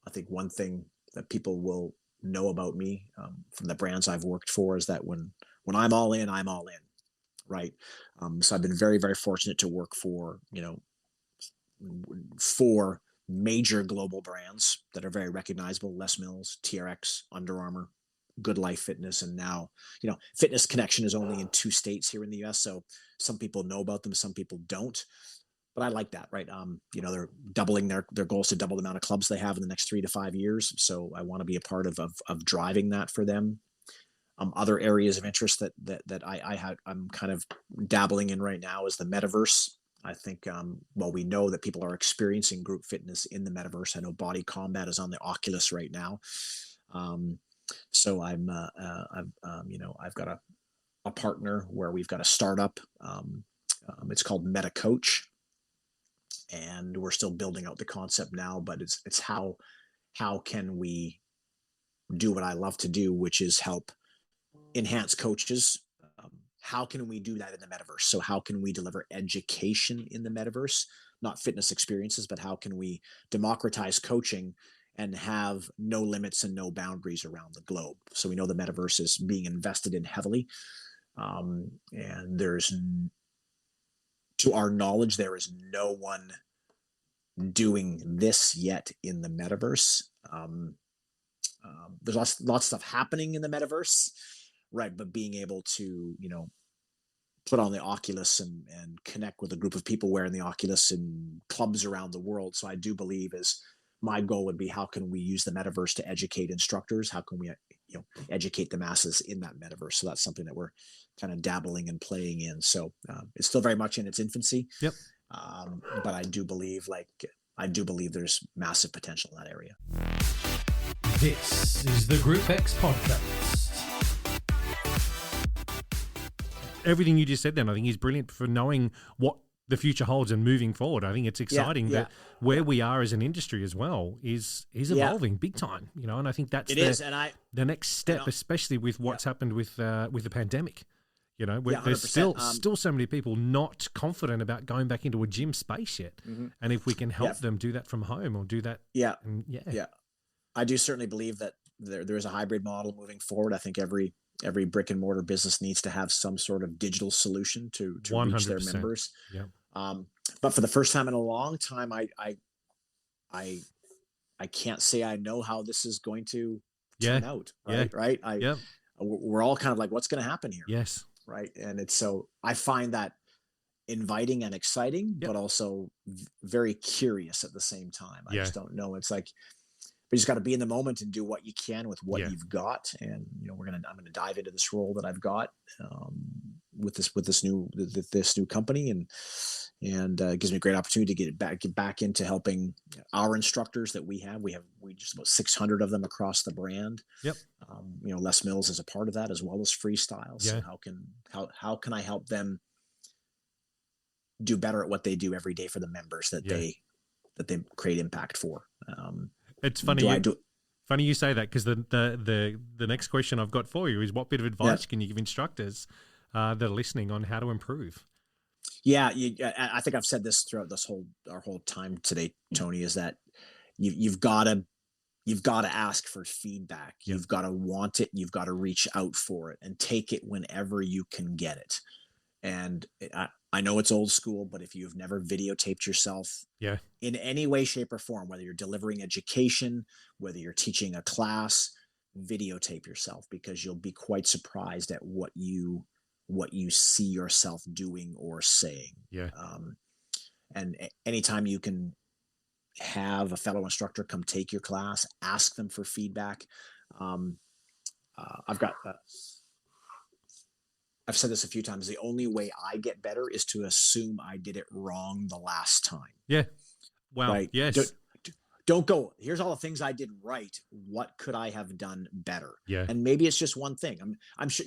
I think one thing that people will know about me from the brands I've worked for is that when I'm all in, I'm all in. Right. So I've been very, very fortunate to work for, 4 major global brands that are very recognizable: Les Mills, TRX, Under Armour, Good Life Fitness. And now, Fitness Connection is only in 2 states here in the US. So some people know about them, some people don't. But I like that, right? They're doubling their goals to double the amount of clubs they have in the next 3 to 5 years. So I want to be a part of driving that for them. Other areas of interest that I'm kind of dabbling in right now is the metaverse. I think, we know that people are experiencing group fitness in the metaverse. I know Body Combat is on the Oculus right now. So I've got a partner where we've got a startup. It's called Meta Coach, and we're still building out the concept now, but it's how can we do what I love to do, which is help enhance coaches. How can we do that in the metaverse? So how can we deliver education in the metaverse, not fitness experiences, but how can we democratize coaching and have no limits and no boundaries around the globe? So we know the metaverse is being invested in heavily. And to our knowledge, there is no one doing this yet in the metaverse. There's lots of stuff happening in the metaverse, right? But being able to, put on the Oculus and connect with a group of people wearing the Oculus in clubs around the world. So I do believe my goal would be, how can we use the metaverse to educate instructors? How can we, educate the masses in that metaverse? So that's something that we're kind of dabbling and playing in. So it's still very much in its infancy. Yep. But I do believe there's massive potential in that area. This is the Group X podcast. Everything you just said then, I think is brilliant for knowing what the future holds and moving forward. I think it's exciting that where we are as an industry as well is evolving big time, and I think that's the next step, especially with what's happened with the pandemic. You know, Yeah, there's 100%. still so many people not confident about going back into a gym space yet. Mhm. And if we can help them do that from home or do that, Yeah. yeah, Yeah. I do certainly believe that there is a hybrid model moving forward. I think every brick and mortar business needs to have some sort of digital solution to reach their 100%. members. Yeah, But for the first time in a long time, I can't say I know how this is going to yeah, turn out. yeah, Right. yeah, We're all kind of like, what's going to happen here? yes, Right. And it's so I find that inviting and exciting, yep, but also very curious at the same time. I yeah, just don't know. It's like we just got to be in the moment and do what you can with what yeah, you've got. And I'm gonna dive into this role that I've got um, with this new company, and it gives me a great opportunity to get back into helping our instructors that we have. We just about 600 of them across the brand. yep, Les Mills is a part of that as well as freestyle. So yeah, how can I help them do better at what they do every day for the members that yeah. they create impact for? It's funny. Do I do? Funny you say that, because the next question I've got for you is, what bit of advice can you give instructors that are listening on how to improve? Yeah, I think I've said this throughout our whole time today, Tony, is that you've got to ask for feedback. Yep. You've got to want it. You've got to reach out for it and take it whenever you can get it. And I know it's old school, but if you've never videotaped yourself Yeah, in any way, shape, or form, whether you're delivering education, whether you're teaching a class, videotape yourself, because you'll be quite surprised at what you see yourself doing or saying. yeah, And anytime you can have a fellow instructor come take your class, ask them for feedback. I've got I've said this a few times. The only way I get better is to assume I did it wrong the last time. yeah. Wow. Right? Yes. Don't go, here's all the things I did right. What could I have done better? Yeah. And maybe it's just one thing. I'm sure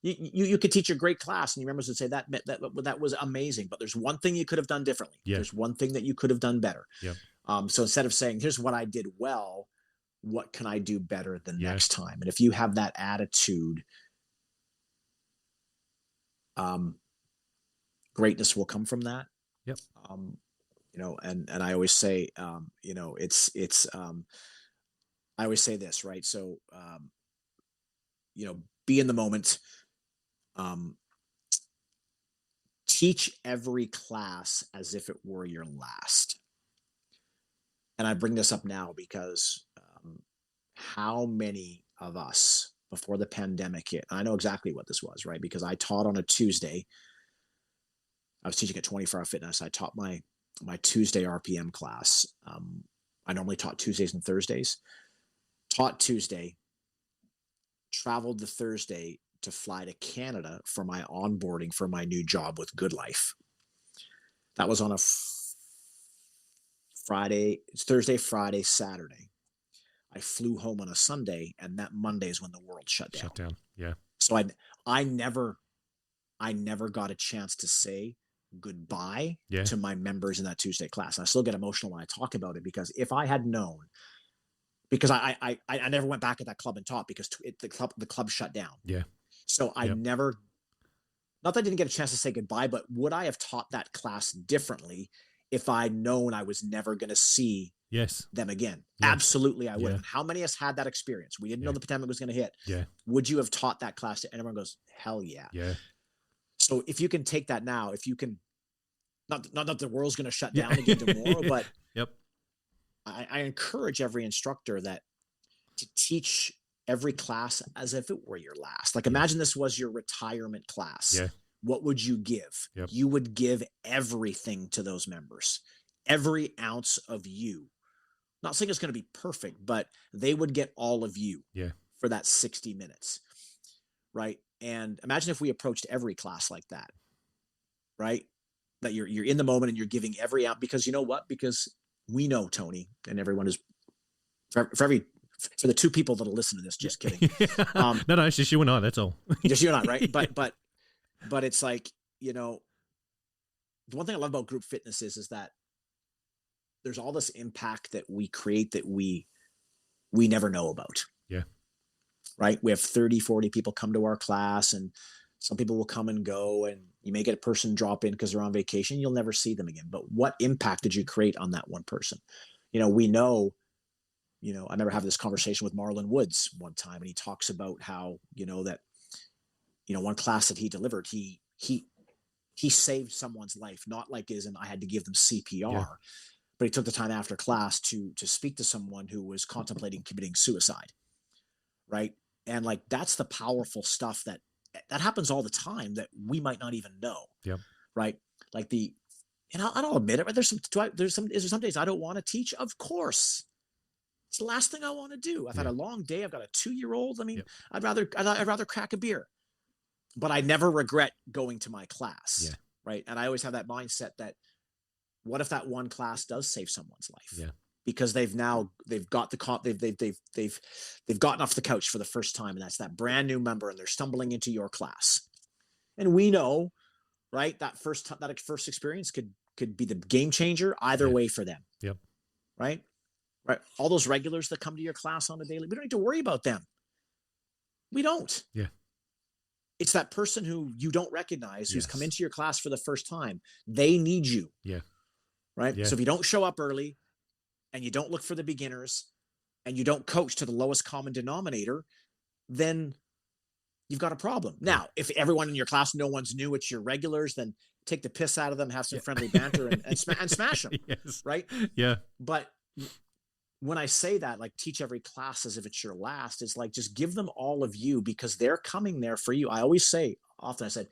you could teach a great class and your members would say that was amazing, but there's one thing you could have done differently. Yeah. There's one thing that you could have done better. Yeah. So instead of saying, here's what I did well, what can I do better the Yeah. next time? And if you have that attitude, greatness will come from that. Yep. And I always say, it's I always say this, right? So, be in the moment, teach every class as if it were your last. And I bring this up now because how many of us before the pandemic hit, I know exactly what this was, right? Because I taught on a Tuesday. I was teaching at 24 Hour Fitness. I taught my Tuesday RPM class. I normally taught Tuesdays and Thursdays. Taught Tuesday, traveled the Thursday to fly to Canada for my onboarding for my new job with Good Life. That was on a Friday, Thursday, Friday, Saturday. I flew home on a Sunday, and that Monday is when the world shut down. Shut down. Yeah. So I never got a chance to say goodbye to my members in that Tuesday class. And I still get emotional when I talk about it, because if I had known, because I never went back at that club and taught because the club shut down. Yeah. So I never, not that I didn't get a chance to say goodbye, but would I have taught that class differently if I'd known I was never going to see them again? Yeah. Absolutely, I would have. How many of us had that experience? We didn't know the pandemic was going to hit. Yeah. Would you have taught that class? And everyone goes, hell yeah. Yeah. So if you can take that now, if you can, not that the world's going to shut down again tomorrow, but I encourage every instructor to teach every class as if it were your last. Like, imagine this was your retirement class. Yeah. What would you give? You would give everything to those members, every ounce of you. Not saying it's going to be perfect, but they would get all of you for that 60 minutes. Right. And imagine if we approached every class like that, right? That you're in the moment and you're giving every out, because you know what? Because we know, Tony, and everyone is for the two people that'll listen to this, just kidding. No, it's just you and I, that's all. Just you and I, right? But it's like, the one thing I love about group fitness is that there's all this impact that we create that we never know about. Yeah. Right. We have 30, 40 people come to our class, and Some people will come and go, and you may get a person drop in because they're on vacation. You'll never see them again. But what impact did you create on that one person? We know, I remember having this conversation with Marlon Woods one time, and he talks about how, that, one class that he delivered, he saved someone's life, not like as in I had to give them CPR, Yeah. but he took the time after class to speak to someone who was contemplating committing suicide. Right. And like, that's the powerful stuff that happens all the time that we might not even know. Yep. Right. Like and I'll admit it, but is there some days I don't want to teach? Of course. It's the last thing I want to do. I've had a long day. I've got a 2-year-old. I mean, Yep. I'd rather crack a beer, but I never regret going to my class. Yeah. Right. And I always have that mindset that what if that one class does save someone's life? Yeah. Because they've gotten off the couch for the first time, and that's that brand new member, and they're stumbling into your class. And we know, right, that first experience could be the game changer either way for them. Yep. Right. All those regulars that come to your class on a daily, we don't need to worry about them. We don't. Yeah. It's that person who you don't recognize, who's come into your class for the first time. They need you. Yeah. Right. Yeah. So if you don't show up early, and you don't look for the beginners, and you don't coach to the lowest common denominator, then you've got a problem. Now, if everyone in your class, no one's new, it's your regulars, then take the piss out of them, have some friendly banter, and smash them. Yes. Right. Yeah. But when I say that, like, teach every class as if it's your last, it's like, just give them all of you, because they're coming there for you. I always say, often I said,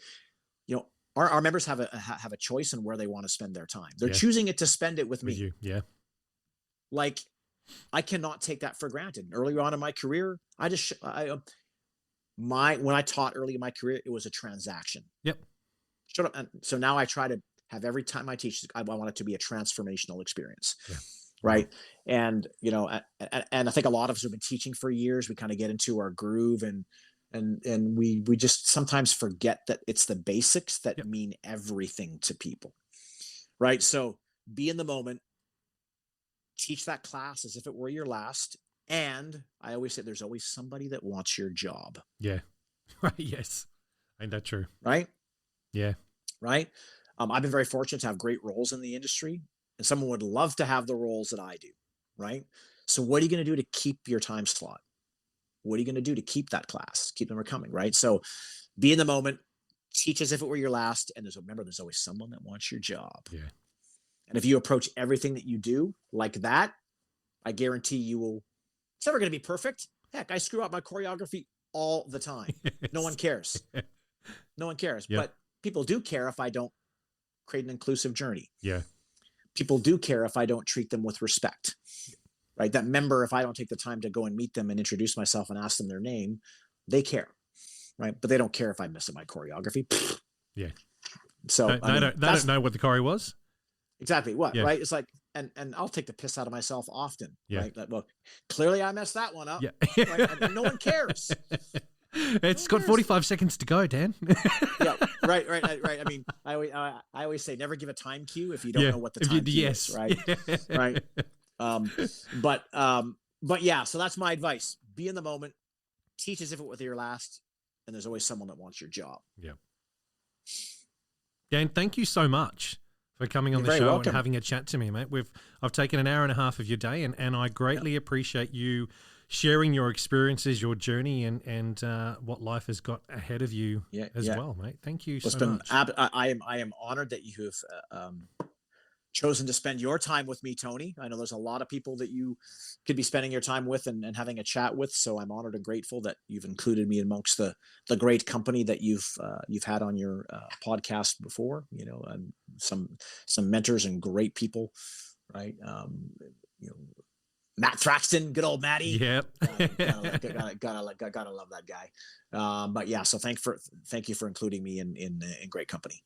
our members have a choice in where they want to spend their time. They're choosing it to spend it with me. You. Yeah. Like, I cannot take that for granted. Earlier on in my career, when I taught early in my career, it was a transaction. Yep. Shut up. And so now I try to have, every time I teach, I want it to be a transformational experience. Yeah. Right. And, and I think a lot of us have been teaching for years. We kind of get into our groove, and we just sometimes forget that it's the basics that mean everything to people. Right. So be in the moment. Teach that class as if it were your last. And I always say there's always somebody that wants your job. Yeah. Right. Yes. Ain't that true? Right. Yeah. Right. I've been very fortunate to have great roles in the industry, and someone would love to have the roles that I do. Right. So what are you going to do to keep your time slot? What are you going to do to keep that class, keep them coming? Right. So be in the moment, teach as if it were your last. And remember, there's always someone that wants your job. Yeah. And if you approach everything that you do like that, I guarantee you will. It's never going to be perfect. Heck, I screw up my choreography all the time. No one cares. No one cares. Yep. But people do care if I don't create an inclusive journey. Yeah. People do care if I don't treat them with respect. Right? That member, if I don't take the time to go and meet them and introduce myself and ask them their name, they care. Right? But they don't care if I mess up my choreography. Yeah. So they don't know what the choreo was. Exactly. What, Yeah. right? It's like, and I'll take the piss out of myself often. Yeah. Right? Like, well, clearly I messed that one up. Yeah. Right? And no one cares. It's got 45 seconds to go, Dan. Yeah. Right. I mean, I always say, never give a time cue if you don't know what the time cue is. Right. Right. But yeah, so that's my advice. Be in the moment, teach as if it was your last, and there's always someone that wants your job. Yeah. Dan, thank you so much for coming on You're the very show welcome. and having a chat to me, mate. I've taken an hour and a half of your day, and I greatly appreciate you sharing your experiences, your journey, and what life has got ahead of you as well, mate. Thank you so much. I am honored that you have chosen to spend your time with me, Tony. I know there's a lot of people that you could be spending your time with and having a chat with. So I'm honored and grateful that you've included me amongst the great company that you've had on your podcast before. And some mentors and great people, right? Matt Thraxton, good old Matty. Yep. Gotta love that guy. But yeah, so thank you for including me in great company.